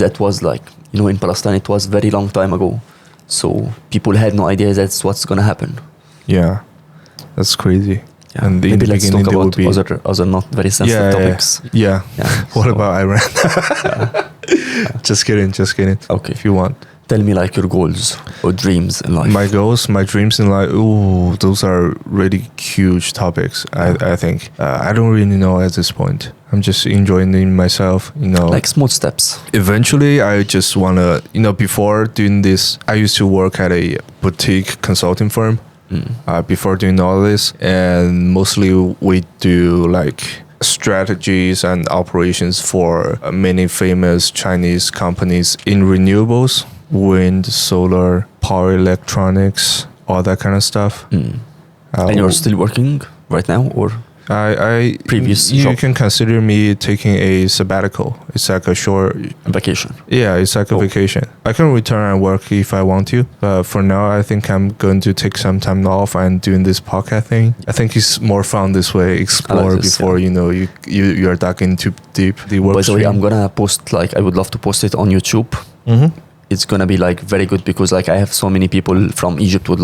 that was like, in Palestine, it was very long time ago. So people had no idea that's what's going to happen. Yeah. That's crazy. Yeah. And in Maybe the let's beginning talk there about would be other not very sensitive topics. Yeah. Yeah. What So- about Iran? Just kidding. Okay. If you want. Tell me like your goals or dreams in life. My goals, my dreams in life, ooh, those are really huge topics, I think. I don't really know at this point. I'm just enjoying myself, Like small steps. Eventually, I just want to, before doing this, I used to work at a boutique consulting firm before doing all this. And mostly we do like strategies and operations for many famous Chinese companies in renewables, wind, solar, power electronics, all that kind of stuff. And you're still working right now, or I previous you job? can consider me taking a sabbatical. It's like a short vacation? Yeah, it's like a vacation. I can return and work if I want to, but for now, I think I'm going to take some time off and doing this podcast thing. I think it's more fun this way. Explore this, before you're dug into deep the work. By the way, stream. I'm gonna post I would love to post it on YouTube. Mm-hmm. It's gonna be very good because I have so many people from Egypt would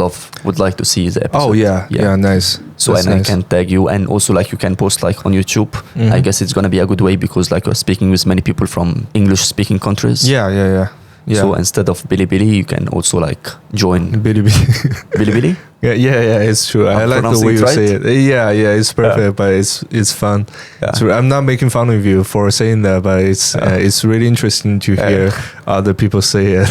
like to see the episode. Oh yeah, nice. So That's and nice. I can tag you, and also you can post on YouTube. Mhm. I guess it's gonna be a good way because you're speaking with many people from English speaking countries. Yeah. So instead of Bilibili, you can also join Bilibili. Bilibili. Yeah, it's true. I like the pronouncing way it you right? say it. Yeah, it's perfect, but it's fun. Yeah. So I'm not making fun of you for saying that, but it's really interesting to hear other people say it.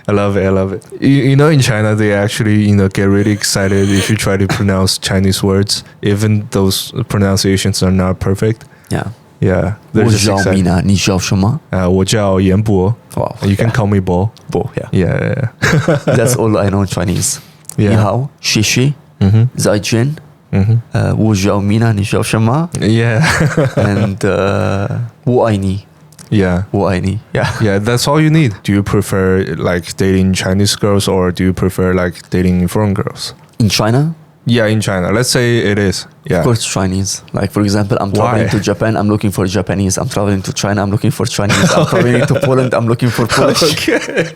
I love it. In China, they actually, get really excited if you try to pronounce Chinese words, even those pronunciations are not perfect. Yeah. Yeah, they're 我 just 叫 excited. Mina，你叫什么？我叫严博. Wow. You can call me Bo. Bo. Yeah. Yeah. That's all I know in Chinese. Yeah. 你好，谢谢， Mm-hmm. 再见。 Mm-hmm. 我叫 Mina，你叫什么 Yeah.？And 我爱你， Yeah. 我爱你。Yeah. Yeah, that's all you need. Do you prefer dating Chinese girls or do you prefer dating foreign girls? In China, Yeah, in China. Let's say it is. Yeah. Of course, Chinese. Like, for example, I'm traveling Why? to Japan, I'm looking for Japanese. I'm traveling to China, I'm looking for Chinese. I'm traveling to Poland, I'm looking for Polish. Okay.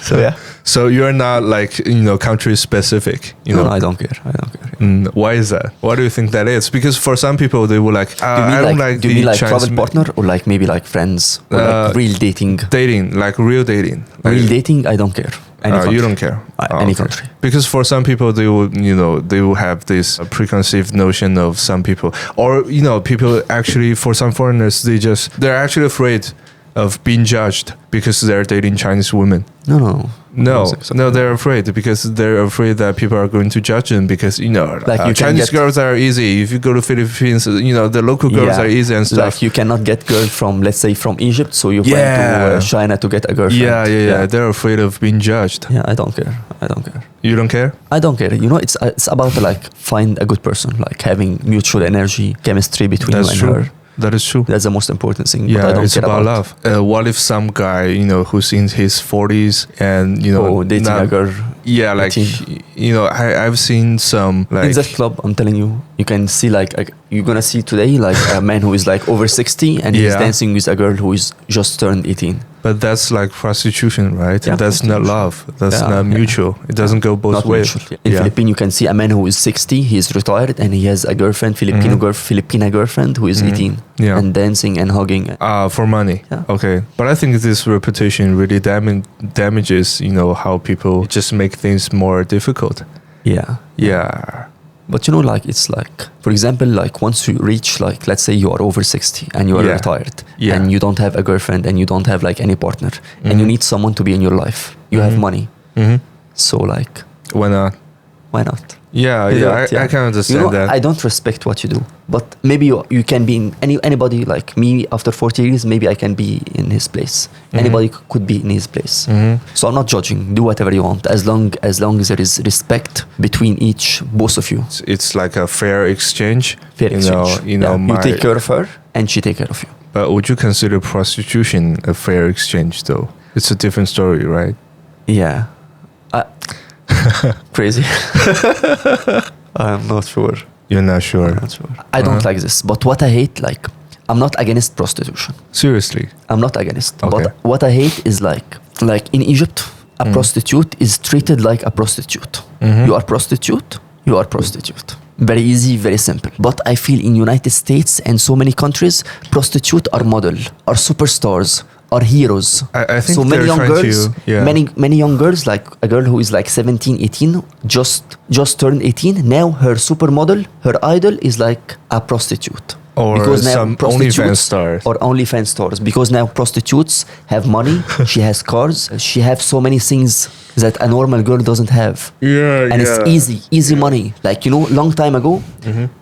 So, yeah. So you're not like, country specific, No, I don't care. I don't care. Why is that? Why do you think that is? Because for some people, they will like, Do you mean I don't like do you the mean like Chinese travel partner or like maybe like friends or like real dating? dating, like real dating. Like, Real dating, I don't care. Any country. you don't care. Any country. Because for some people, they will, they will have this preconceived notion of some people, or people actually, for some foreigners, they're actually afraid of being judged because they're dating Chinese women. No. No, they're afraid because they're afraid that people are going to judge them because you can Chinese girls are easy. If you go to Philippines, the local girls are easy and stuff. Like you cannot get girl from, let's say, from Egypt, so you went to China to get a girlfriend. Yeah. They're afraid of being judged. Yeah, I don't care. You don't care? I don't care. It's about like find a good person, like having mutual energy, chemistry between That's you and true. her. That is true. That's the most important thing. Yeah, but I don't it's care about love. What if some guy, who's in his 40s and, dating a girl. Yeah, like, 18. I've seen some, like... In that club, I'm telling you, you can see like, you're gonna see today like a man who is like over 60 and he's dancing with a girl who is just turned 18. But that's like prostitution, right? Yeah, that's not love. That's not mutual. It doesn't go both Not ways. mutual. In Philippines, you can see a man who is 60, he's retired, and he has a girlfriend, Filipina girlfriend who is 18, Yeah. and dancing and hugging. For money. Yeah. Okay. But I think this reputation really damages, how people just make things more difficult. Yeah. Yeah. But like it's like, for example, like once you reach like, let's say you are over 60 and you are retired and you don't have a girlfriend and you don't have like any partner and you need someone to be in your life. You have money. So like, Why not? why not? Yeah, I can understand that. I don't respect what you do, but maybe you can be in anybody like me after 40 years, maybe I can be in his place. Anybody could be in his place. So I'm not judging. Do whatever you want as long as there is respect between both of you. It's like a fair exchange. Fair exchange. You take care of her and she take care of you. But would you consider prostitution a fair exchange though? It's a different story, right? Yeah. Crazy. I'm not sure. You're not sure. I'm not sure. I don't like this. But what I hate, like, I'm not against prostitution. Seriously? I'm not against. Okay. But what I hate is like in Egypt, a prostitute is treated like a prostitute. You are prostitute, you are prostitute. Very easy, very simple. But I feel in United States and so many countries, prostitutes are model, are superstars, are heroes. I think so many they're young trying girls, to, many young girls, like a girl who is like 17, 18, just turned 18. Now her supermodel, her idol is like a prostitute. Or because now some prostitutes OnlyFans stars. or OnlyFans stars. Because now prostitutes have money, she has cars, she has so many things that a normal girl doesn't have. And it's easy money. Like, long time ago,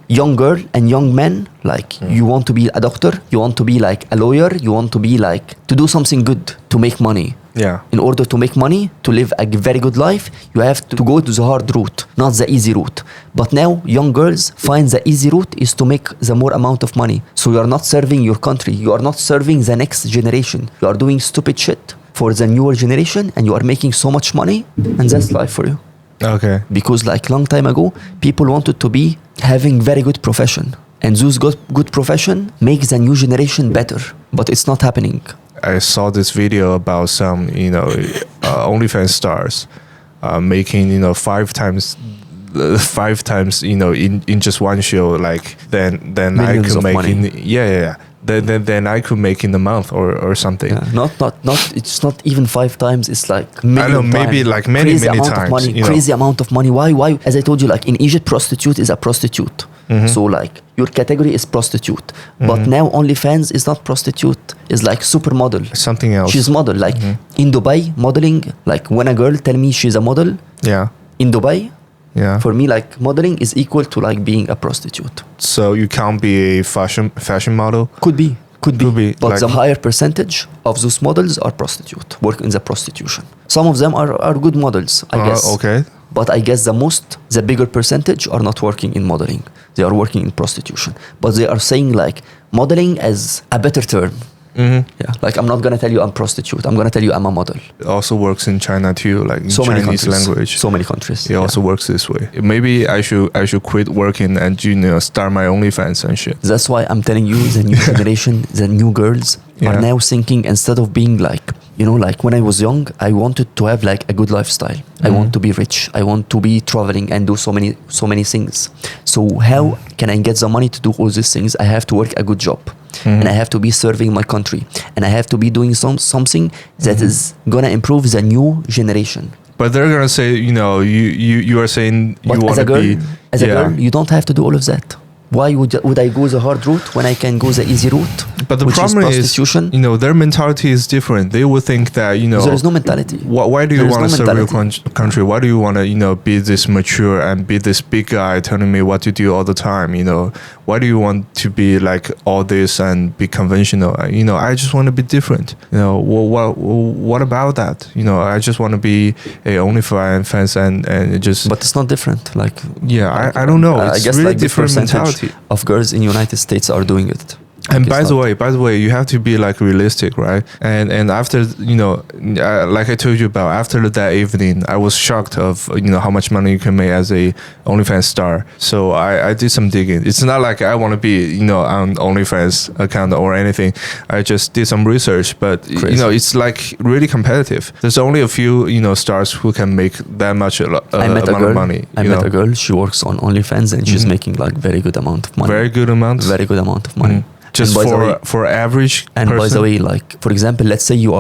young girl and young man, like you want to be a doctor, you want to be like a lawyer, you want to be like, to do something good, to make money. Yeah. In order to make money, to live a very good life, you have to go to the hard route, not the easy route. But now, young girls find the easy route is to make the more amount of money. So you are not serving your country. You are not serving the next generation. You are doing stupid shit for the newer generation and you are making so much money and that's life for you. Okay. Because like long time ago, people wanted to be having very good profession. And those good profession makes the new generation better. But it's not happening. I saw this video about some, OnlyFans stars making, five times, in just one show, like then Millions I could of make money. Then I could make in a month or something. Yeah, not. It's not even 5 times. It's like I know, maybe like many amount times. Of money, crazy amount of money. Why? As I told you, like in Egypt, prostitute is a prostitute. So like your category is prostitute. But now OnlyFans is not prostitute. It's like supermodel. Something else. She's model. Like in Dubai, modeling. Like when a girl tell me she's a model. Yeah. In Dubai. Yeah. For me, like modeling is equal to like being a prostitute. So you can't be a fashion model? Could be. But like the higher percentage of those models are prostitute, work in the prostitution. Some of them are good models, I guess. Okay. But I guess the bigger percentage are not working in modeling. They are working in prostitution. But they are saying like modeling as a better term. Yeah, like I'm not gonna tell you I'm prostitute. I'm gonna tell you I'm a model. It also works in China too, like in So many Chinese countries. language. So many countries. It also works this way. Maybe I should quit working and start my OnlyFans and shit. That's why I'm telling you, the new generation, the new girls Yeah. are now thinking, instead of being like, like when I was young, I wanted to have like a good lifestyle. I want to be rich. I want to be traveling and do so many things. So how can I get the money to do all these things? I have to work a good job. And I have to be serving my country. And I have to be doing something that is gonna improve the new generation. But they're gonna say, you are saying you But want to be. as a girl, you don't have to do all of that. Why would I go the hard route when I can go the easy route? But the which problem is prostitution. their mentality is different. They would think that, There is no mentality. Why do you There is want to no serve your mentality. country? Why do you want to, be this mature and be this big guy telling me what to do all the time? Why do you want to be like all this and be conventional? I just want to be different. What about that? I just want to be a OnlyFans and just. But it's not different. Like I don't know. I It's guess really like the different percentage mentality. of girls in United States are doing it. And Like, by the way, you have to be like realistic, right? And after like I told you about, after that evening, I was shocked of how much money you can make as a OnlyFans star. So I did some digging. It's not like I want to be on OnlyFans account or anything. I just did some research, but Crazy. it's like really competitive. There's only a few stars who can make that much amount of money. I met a girl. She works on OnlyFans and she's making like very good amount of money. Very good amount. Very good amount of money. Just And by the way- for average And by person? the way, like for example, let's say you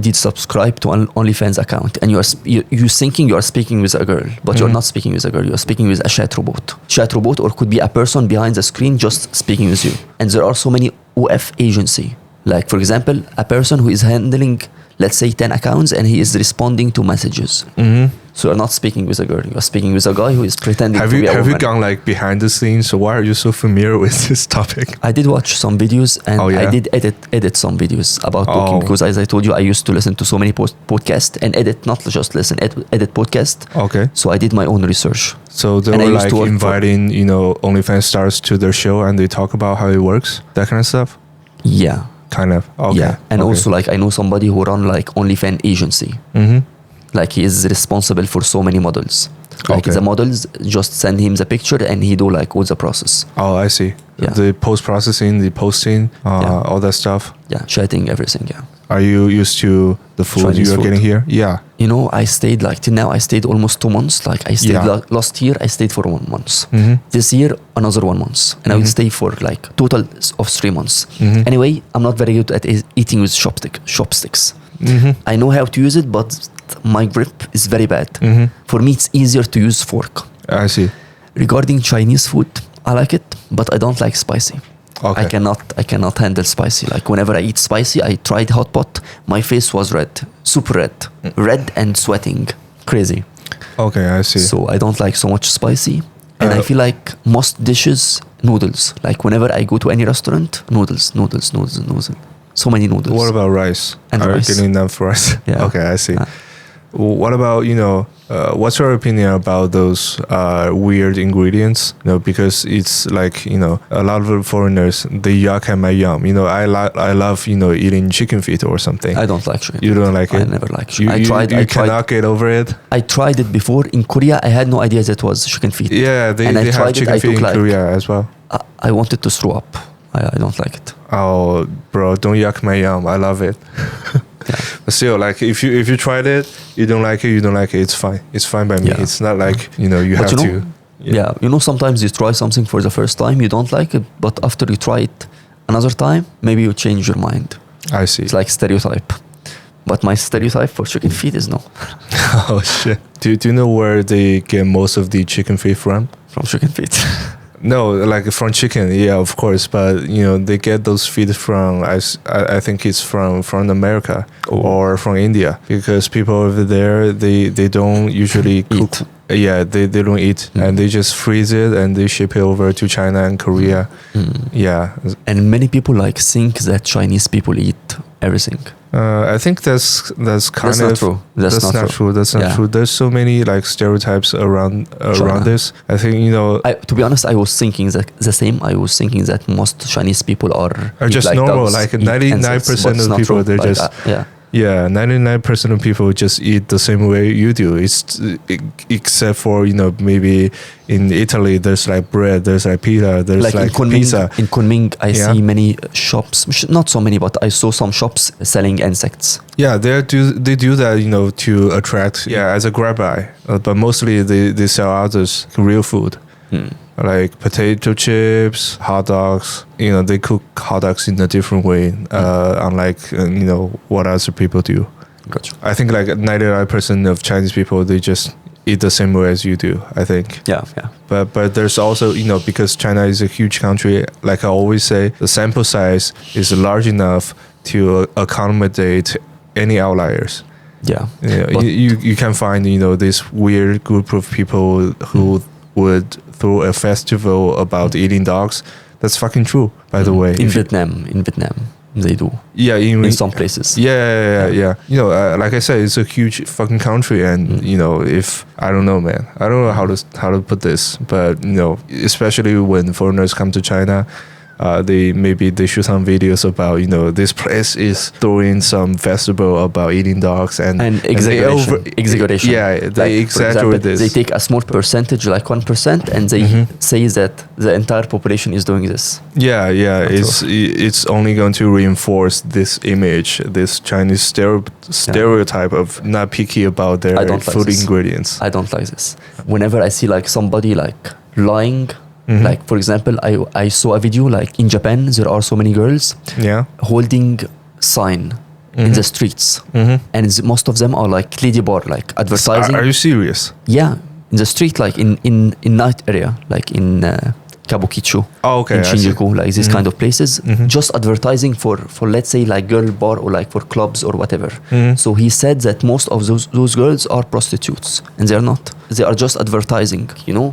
did subscribe to an OnlyFans account, and you're thinking you are speaking with a girl, but you're not speaking with a girl. You're speaking with a chat robot. Chat robot, or could be a person behind the screen just speaking with you. And there are so many OF agency. Like for example, a person who is handling, let's say 10 accounts, and he is responding to messages. So you're not speaking with a girl. You're speaking with a guy who is pretending to be a Have you woman. gone like behind the scenes? So why are you so familiar with this topic? I did watch some videos, and Oh, yeah? I did edit some videos about cooking, Oh. because as I told you, I used to listen to so many podcasts and edit, not just listen, edit podcast. Okay. So I did my own research. So they And I were used like to work inviting, OnlyFans stars to their show and they talk about how it works, that kind of stuff? Yeah. Kind of. Okay. Yeah. And okay. also like I know somebody who run like OnlyFans agency. Like he is responsible for so many models. Like Okay. the models just send him the picture and he do like all the process. Oh, I see. Yeah. The post-processing, the posting, Yeah. all that stuff. Yeah, chatting, everything. Yeah. Are you used to the food Chinese you are food. getting here? Yeah. I stayed like till now. I stayed almost 2 months. Like I stayed Yeah. last year. I stayed for 1 month. Mhm. This year another 1 month, and I will stay for like total of 3 months. Anyway, I'm not very good at eating with chopsticks. I know how to use it, but my grip is very bad. For me, it's easier to use fork. I see. Regarding Chinese food, I like it, but I don't like spicy. Okay. I cannot handle spicy. Like whenever I eat spicy, I tried hot pot. My face was red, super red and sweating, crazy. Okay, I see. So I don't like so much spicy, and I feel like most dishes noodles. Like whenever I go to any restaurant, noodles. So many noodles. What about rice? And Are rice. you getting enough rice? Yeah. Okay, I see. What about, what's your opinion about those weird ingredients? Because it's like, a lot of foreigners, they yuck at my yum. I love, eating chicken feet or something. I don't like chicken. You don't like it? I never like You, chicken. you cannot get over it? I tried it before in Korea. I had no idea that was chicken feet. Yeah, they And I have tried it, chicken I feet took in like- Korea as well. I wanted to throw up. I don't like it. Oh, bro, don't yuck my yum. I love it. But still, like if you tried it, you don't like it. It's fine. It's fine by me. Yeah. It's not like you But have you know, to. Yeah, sometimes you try something for the first time, you don't like it, but after you try it another time, maybe you change your mind. I see. It's like stereotype. But my stereotype for chicken feet is no. Oh shit. Do you know where they get most of the chicken feet from? From chicken feet. No, like from chicken, yeah, of course. But they get those feet from I think it's from America or from India, because people over there they don't usually cook. Yeah, they don't eat, and they just freeze it and they ship it over to China and Korea. Yeah, And many people like think that Chinese people eat everything. I think that's kind That's of not true. That's not true. That's not Yeah. true. There's so many like stereotypes around this. I think To be honest, I was thinking that the same. I was thinking that most Chinese people are eat just like normal. dogs, Like eat 99% insects, but it's of not people, true. they're Like, just yeah. Yeah, 99% of people just eat the same way you do. It's except for maybe in Italy there's like bread, there's like pita, there's like in Kunming, pizza. In Kunming, I Yeah. see many shops. Not so many, but I saw some shops selling insects. Yeah, they do that to attract as a grab buy, but mostly they sell others real food. Like potato chips, hot dogs. They cook hot dogs in a different way, unlike what other people do. Gotcha. I think like 99% of Chinese people, they just eat the same way as you do, I think. Yeah. But there's also because China is a huge country. Like I always say, the sample size is large enough to accommodate any outliers. Yeah. But you can find this weird group of people who would throw a festival about eating dogs. That's fucking true, by the way. In Vietnam, they do. Yeah, In some places. Yeah. Like I said, it's a huge fucking country, and if I don't know, man, I don't know how to put this, but especially when foreigners come to China. They shoot some videos about this place is throwing some festival about eating dogs and exaggeration. Yeah, they Like, exaggerate for example, this. They take a small percentage, like 1%, and they say that the entire population is doing this. Yeah. It's only going to reinforce this image, this Chinese stereotype of not picky about their I don't like food this. ingredients. I don't like this. Whenever I see like somebody like lying. Like for example, I saw a video like in Japan there are so many girls Yeah. holding sign in the streets, and most of them are like lady bar, like advertising. Are you serious? Yeah, in the street, like in night area, like in Kabukicho, Oh, okay. in I see. Shinjuku, like these kind of places, just advertising for let's say like girl bar or like for clubs or whatever. So he said that most of those girls are prostitutes, and they're not. They are just advertising,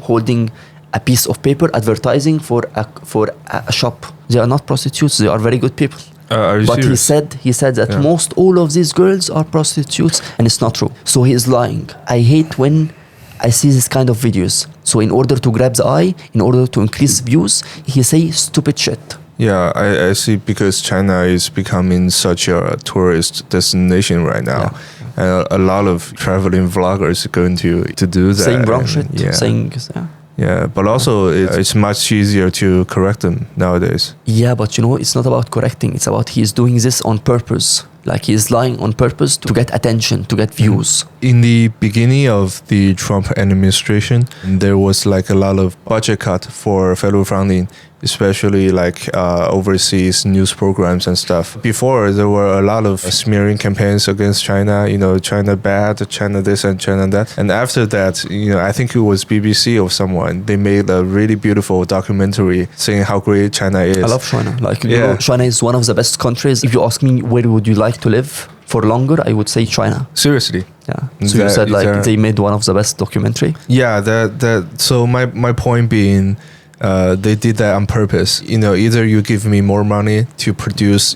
holding a piece of paper advertising for a shop. They are not prostitutes. They are very good people. Are you But serious? he said that all of these girls are prostitutes, and it's not true. So he is lying. I hate when I see this kind of videos. So in order to grab the eye, in order to increase views, he say stupid shit. Yeah, I see, because China is becoming such a tourist destination right now. And a lot of traveling vloggers are going to do that. Saying wrong and, shit. Yeah, but also it's much easier to correct them nowadays. Yeah, but it's not about correcting. It's about he's doing this on purpose. Like he's lying on purpose to get attention, to get views. In the beginning of the Trump administration, there was like a lot of budget cut for federal funding, especially like overseas news programs and stuff. Before, there were a lot of smearing campaigns against China, China bad, China this and China that. And after that, I think it was BBC or someone, they made a really beautiful documentary saying how great China is. I love China. Like, China is one of the best countries. If you ask me where would you like to live for longer, I would say China. Seriously. Yeah. So you said like they made one of the best documentary. Yeah, so my point being, they did that on purpose. Either you give me more money to produce,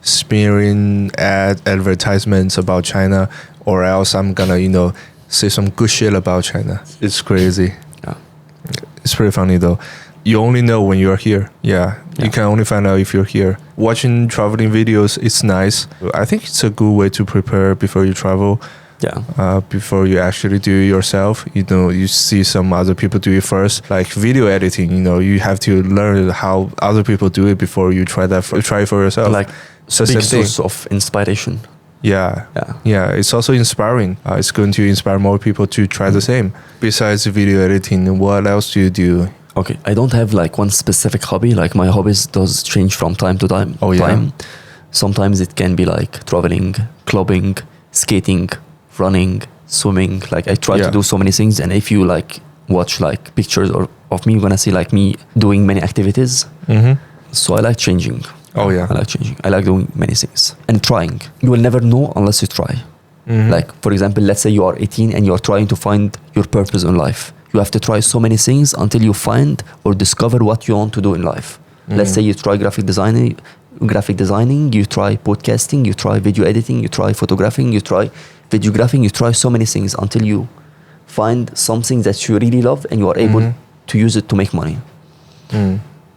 smearing advertisements about China, or else I'm gonna, say some good shit about China. It's crazy. Yeah. It's pretty funny though. You only know when you're here. Yeah. You can only find out if you're here. Watching traveling videos, it's nice. I think it's a good way to prepare before you travel. Yeah. Before you actually do it yourself, you see some other people do it first. Like video editing, you have to learn how other people do it before you try it for yourself. Like big source of inspiration. Yeah. It's also inspiring. It's going to inspire more people to try the same. Besides video editing, what else do you do? Okay, I don't have like one specific hobby. Like my hobbies does change from time to time. Oh yeah. Sometimes it can be like traveling, clubbing, skating, running, swimming. Like I try to do so many things, and if you like watch like pictures of me, you're gonna see like me doing many activities. So I like changing. Oh yeah. I like changing. I like doing many things and trying. You will never know unless you try. Like, for example, let's say you are 18 and you are trying to find your purpose in life. You have to try so many things until you find or discover what you want to do in life. Let's say you try graphic designing, you try podcasting, you try video editing, you try photographing, you try videographing, you try so many things until you find something that you really love and you are able to use it to make money.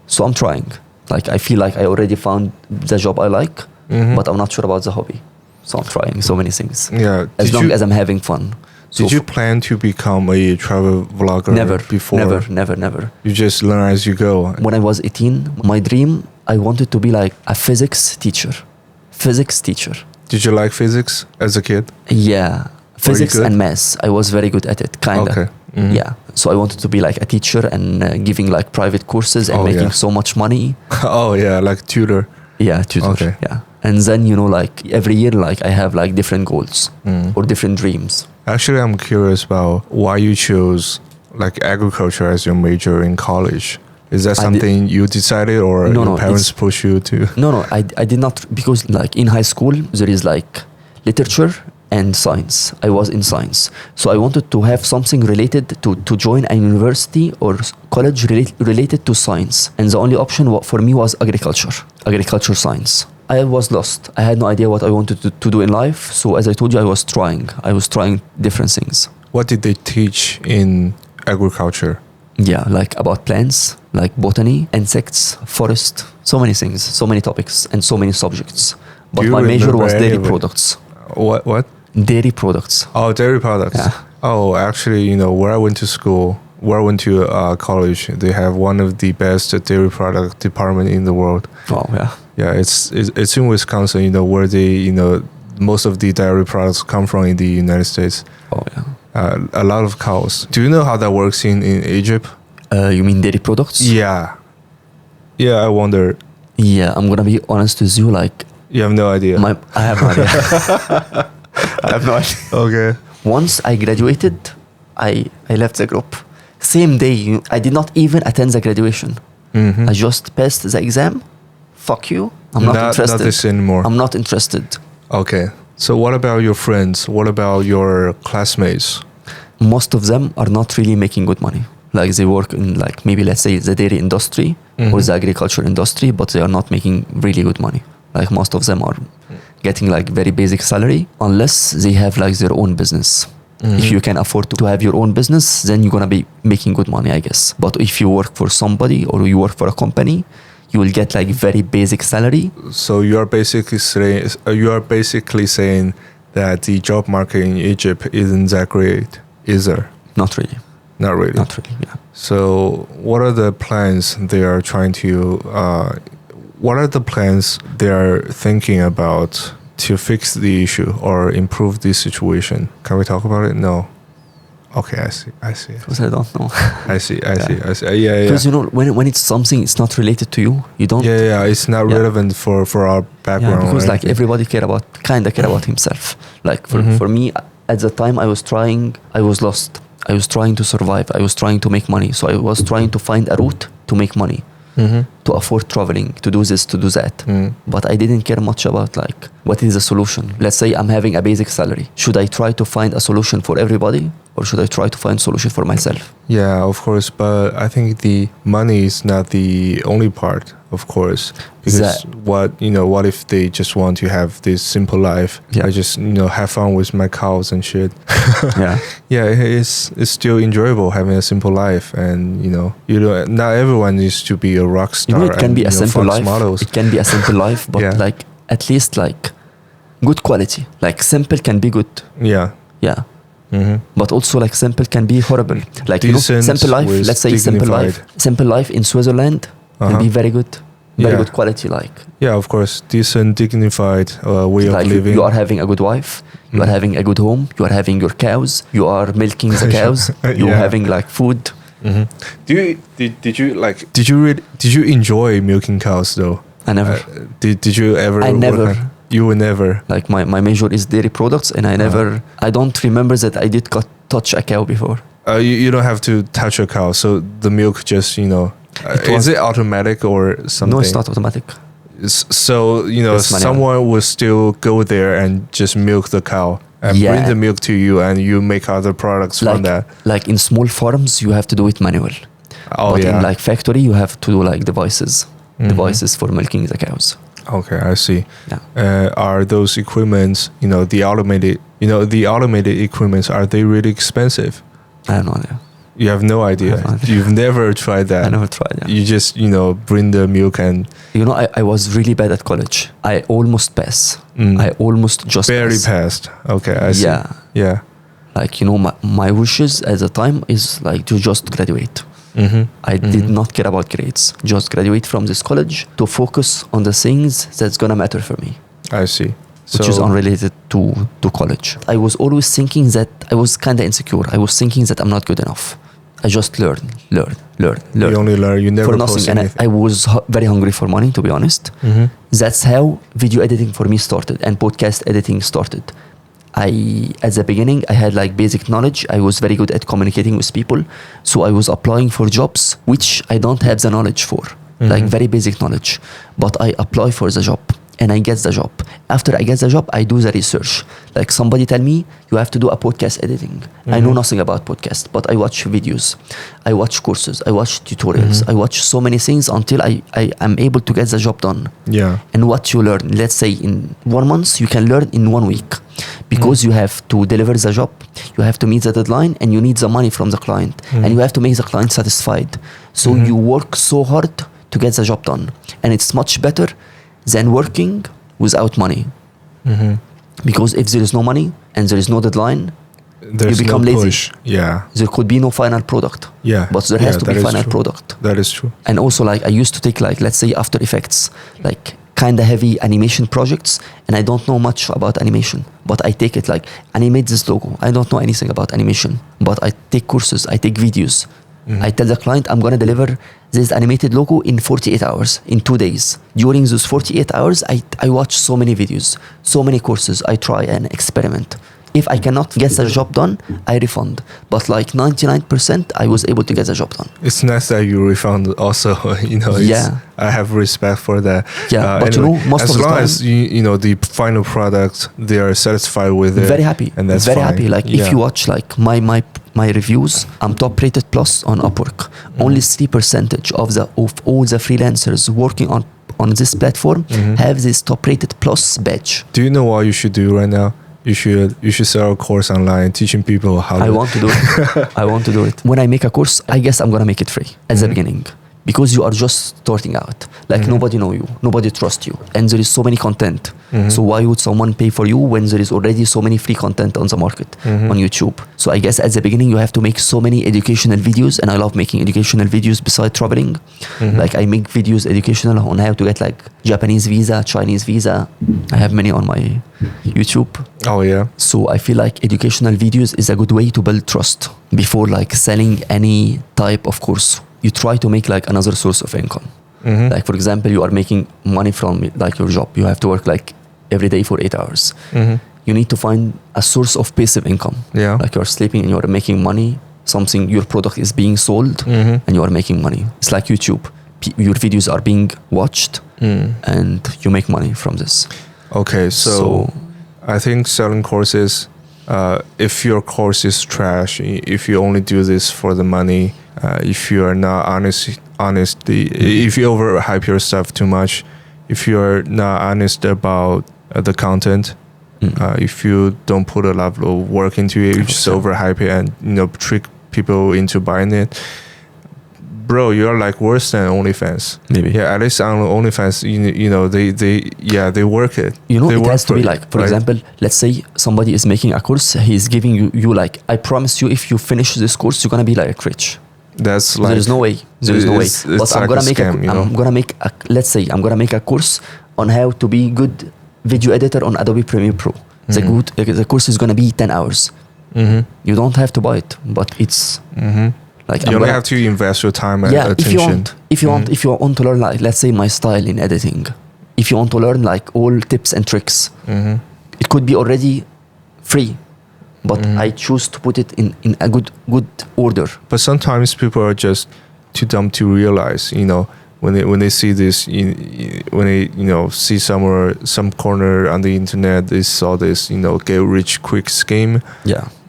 So I'm trying. Like, I feel like I already found the job I like, but I'm not sure about the hobby. So I'm trying so many things. Yeah. As long as I'm having fun. So did you plan to become a travel vlogger before? Never. You just learn as you go. When I was 18, my dream, I wanted to be like a physics teacher. Did you like physics as a kid? Yeah. Physics and maths. I was very good at it, kind of. Okay. Yeah. So I wanted to be like a teacher and giving like private courses and making so much money. Oh yeah, like tutor. Yeah, tutor. Okay. Yeah. And then, you know, like every year, like I have like different goals or different dreams. Actually, I'm curious about why you chose like agriculture as your major in college. Is that something you decided or your parents push you to? No, I did not, because like in high school, there is like literature and science. I was in science. So I wanted to have something related to join a university or college related to science. And the only option for me was agriculture science. I was lost. I had no idea what I wanted to do in life. So as I told you, I was trying different things. What did they teach in agriculture? Yeah, like about plants, like botany, insects, forest, so many things, so many topics, and so many subjects. But my major was dairy products. What? Dairy products. Oh, dairy products. Yeah. Oh, actually, you know, where I went to college, they have one of the best dairy product department in the world. Oh, yeah. Yeah, it's in Wisconsin, you know, where most of the dairy products come from in the United States. Oh, yeah. A lot of cows. Do you know how that works in Egypt? You mean dairy products? Yeah. Yeah, I wonder. Yeah, I'm gonna be honest with you, like... You have no idea? I have no idea. I have no idea. Okay. Once I graduated, I left the group. Same day, I did not even attend the graduation. I just passed the exam. Fuck you. I'm not interested. Not this anymore. I'm not interested. Okay. So what about your friends? What about your classmates? Most of them are not really making good money. Like they work in like maybe let's say the dairy industry or the agriculture industry, but they are not making really good money. Like most of them are getting like very basic salary unless they have like their own business. If you can afford to have your own business, then you're gonna be making good money, I guess. But if you work for somebody or you work for a company, you will get like very basic salary. So you are basically saying that the job market in Egypt isn't that great, is there? Not really. Not really. Not really. Yeah. So what are the plans they are trying to? What are the plans they are thinking about to fix the issue or improve the situation? Can we talk about it? No. Okay, I see. Because I don't know. I see. Yeah. Because you know, when it's something, it's not related to you. You don't. Yeah. It's not relevant for our background. Yeah, because like everybody care about himself. Like for me, at the time I was lost. I was trying to survive. I was trying to make money. So I was trying to find a route to make money, to afford traveling, to do this, to do that. But I didn't care much about like what is the solution. Let's say I'm having a basic salary. Should I try to find a solution for everybody? Or should I try to find a solution for myself? Yeah, of course. But I think the money is not the only part, of course. Because what if they just want to have this simple life? Yeah. I just, have fun with my cows and shit. Yeah. Yeah, it's still enjoyable having a simple life. And, not everyone needs to be a rock star. It can be a simple life. Models. It can be a simple life, but like at least like good quality. Like simple can be good. Yeah. Yeah. But also like simple can be horrible. Like Decent, simple life. Let's say simple life in Switzerland can be very good, good quality. Like of course, decent, dignified way of living. You are having a good wife. You are having a good home. You are having your cows. You are milking the cows. You are having like food. Did you enjoy milking cows though? I never. Did you ever? I never. You will never. Like my major is dairy products, and I don't remember that I did touch a cow before. You don't have to touch a cow, so the milk just is it automatic or something? No, it's not automatic. So someone will still go there and just milk the cow and Yeah. bring the milk to you, and you make other products from that. Like in small farms, you have to do it manual. Oh But yeah. in like factory, you have to do like devices for milking the cows. Okay, I see. Yeah. Are those equipments, the automated equipments, are they really expensive? I don't know. Yeah. You have no idea. have no idea. You've never tried that. I never tried. Yeah. You just, bring the milk and I was really bad at college. I almost passed. I almost just barely pass. passed. Okay, I see. Yeah. Yeah. Like, my wishes at the time is like to just graduate. Mm-hmm. I did not care about grades. Just graduate from this college to focus on the things that's gonna matter for me, I see. which is unrelated to college. I was always thinking that I was kind of insecure. I was thinking that I'm not good enough. I just learn. You only learn. You never For post nothing. And anything. I was very hungry for money, to be honest. Mm-hmm. That's how video editing for me started and podcast editing started. At the beginning, I had like basic knowledge. I was very good at communicating with people. So I was applying for jobs, which I don't have the knowledge for, like very basic knowledge. But I apply for the job and I get the job. After I get the job, I do the research. Like somebody tell me, you have to do a podcast editing. I know nothing about podcast, but I watch videos. I watch courses. I watch tutorials. I watch so many things until I am able to get the job done. Yeah. And what you learn, let's say in 1 month, you can learn in 1 week. Because you have to deliver the job, you have to meet the deadline, and you need the money from the client. And you have to make the client satisfied. So you work so hard to get the job done. And it's much better than working without money. Because if there is no money and there is no deadline, There's you become no lazy. push. Yeah. There could be no final product. Yeah. But there has to that be is final true. product. That is true. And also, like, I used to take, like, let's say After Effects, like kind of heavy animation projects, and I don't know much about animation, but I take it like, animate this logo. I don't know anything about animation, but I take courses, I take videos. I tell the client I'm going to deliver this animated logo in 48 hours, in 2 days. During those 48 hours, I watch so many videos, so many courses. I try and experiment. If I cannot get the job done, I refund. But like 99%, I was able to get the job done. It's nice that you refund also, Yeah. I have respect for that. Yeah, but most as of the long time, as the final product, they are satisfied with it. very happy. And that's very fine. happy. Like if you watch like my reviews, I'm top rated plus on Upwork. Only 3% of all the freelancers working on this platform have this top rated plus badge. Do you know what you should do right now? You should sell a course online teaching people how I want to do it. I want to do it. When I make a course, I guess I'm gonna make it free at the beginning. Because you are just starting out. Like nobody know you, nobody trusts you, and there is so many content. So why would someone pay for you when there is already so many free content on the market on YouTube? So I guess at the beginning you have to make so many educational videos, and I love making educational videos besides traveling. Like I make videos educational on how to get like Japanese visa, Chinese visa. I have many on my YouTube. Oh yeah. So I feel like educational videos is a good way to build trust before like selling any type of course. You try to make like another source of income. Like for example, you are making money from like your job. You have to work like every day for 8 hours. You need to find a source of passive income. Yeah. Like you are sleeping and you are making money. Something, your product is being sold and you are making money. It's like YouTube. Your videos are being watched and you make money from this. Okay, so I think selling courses, if your course is trash, if you only do this for the money, if you are not honestly, if you overhype your stuff too much, if you are not honest about the content, if you don't put a lot of work into it, you just overhype it and trick people into buying it. Bro, you're like worse than OnlyFans. Maybe. Yeah, at least on OnlyFans, they work it. They It work has to be it, like, for right? example, let's say somebody is making a course. He's giving you like, I promise you, if you finish this course, you're gonna be like rich. That's like, There's no way. There's no way. it's But I'm like gonna a make scam, I'm gonna make a, let's say I'm gonna make a course on how to be good video editor on Adobe Premiere Pro. The course is gonna be 10 hours. You don't have to buy it, but it's like you only have to invest your time and attention. if you want to learn like, let's say my style in editing, if you want to learn like all tips and tricks, it could be already free, but I choose to put it in a good order. But sometimes people are just too dumb to realize, when they see this, when they see somewhere, some corner on the internet, they saw this get rich quick scheme.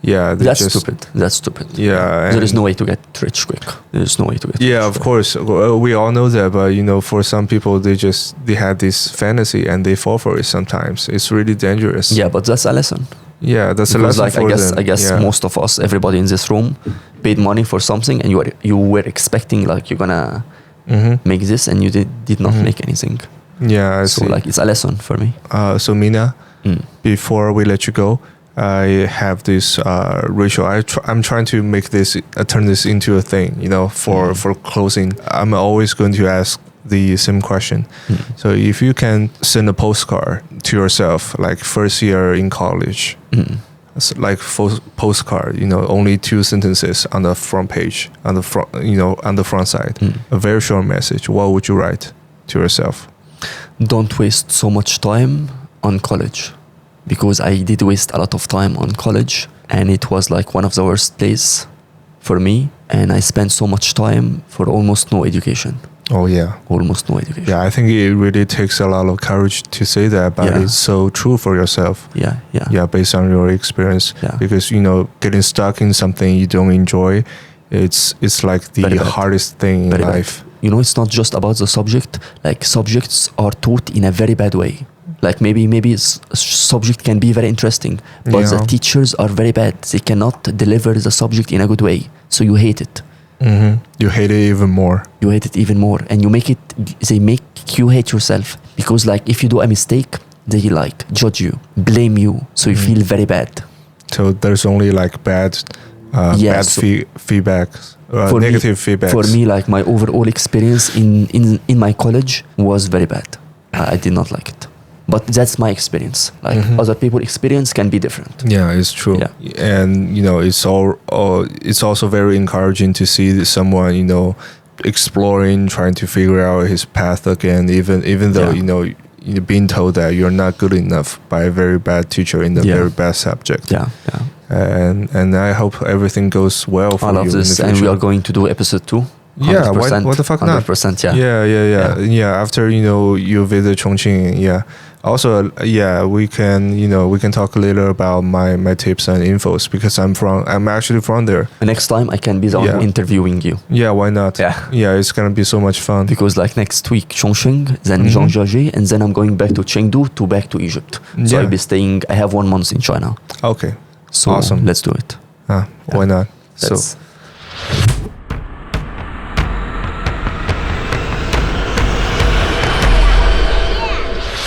Yeah, that's stupid. That's stupid. Yeah, there is no way to get rich quick. There is no way to get. Yeah, rich of quick. course, we all know that. But for some people, they had this fantasy and they fall for it. Sometimes it's really dangerous. Yeah, but that's a lesson. Yeah, that's Because a lesson like for them. I guess Yeah. most of us, everybody in this room, paid money for something, and you were expecting like you're gonna make this, and you did not make anything. Yeah, I So see. like it's a lesson for me. So Mina, before we let you go, I have this ritual. I'm trying to make this turn this into a thing. For closing, I'm always going to ask the same question. So if you can send a postcard to yourself, like first year in college, it's like postcard, only 2 sentences on the front page, on the front, on the front side, a very short message. What would you write to yourself? Don't waste so much time on college, because I did waste a lot of time on college, and it was like one of the worst days for me, and I spent so much time for almost no education. Oh yeah. Almost no education. Yeah, I think it really takes a lot of courage to say that, but Yeah. it's so true for yourself. Yeah. Based on your experience. Yeah. Because getting stuck in something you don't enjoy, it's like the Very bad. hardest thing in Very bad. life. It's not just about the subject. Like subjects are taught in a very bad way. Like maybe subject can be very interesting, but the Yeah. teachers are very bad. They cannot deliver the subject in a good way, so you hate it. You hate it even more. You hate it even more, and they make you hate yourself, because like if you do a mistake, they like judge you, blame you, so you feel very bad. So there's only like bad feedback, negative feedback. For me, like my overall experience in my college was very bad. I did not like it, but that's my experience. Like other people's experience can be different. Yeah, it's true. Yeah. And it's also very encouraging to see someone exploring, trying to figure out his path again, even though you're being told that you're not good enough by a very bad teacher in the very bad subject. Yeah. And I hope everything goes well for I you love in the this, future. and we are going to do episode 2. Yeah, what the fuck not? 100%, Yeah. After you visit Chongqing, yeah. Also, we can talk a little about my tips and infos, because I'm actually from there. The next time I can be the one interviewing you. Yeah, why not? Yeah. It's gonna be so much fun. Because like next week Chongqing, then Zhangjiajie, and then I'm going back to Chengdu back to Egypt. So I'll be staying. I have 1 month in China. Okay. So Awesome. let's do it. Why not? That's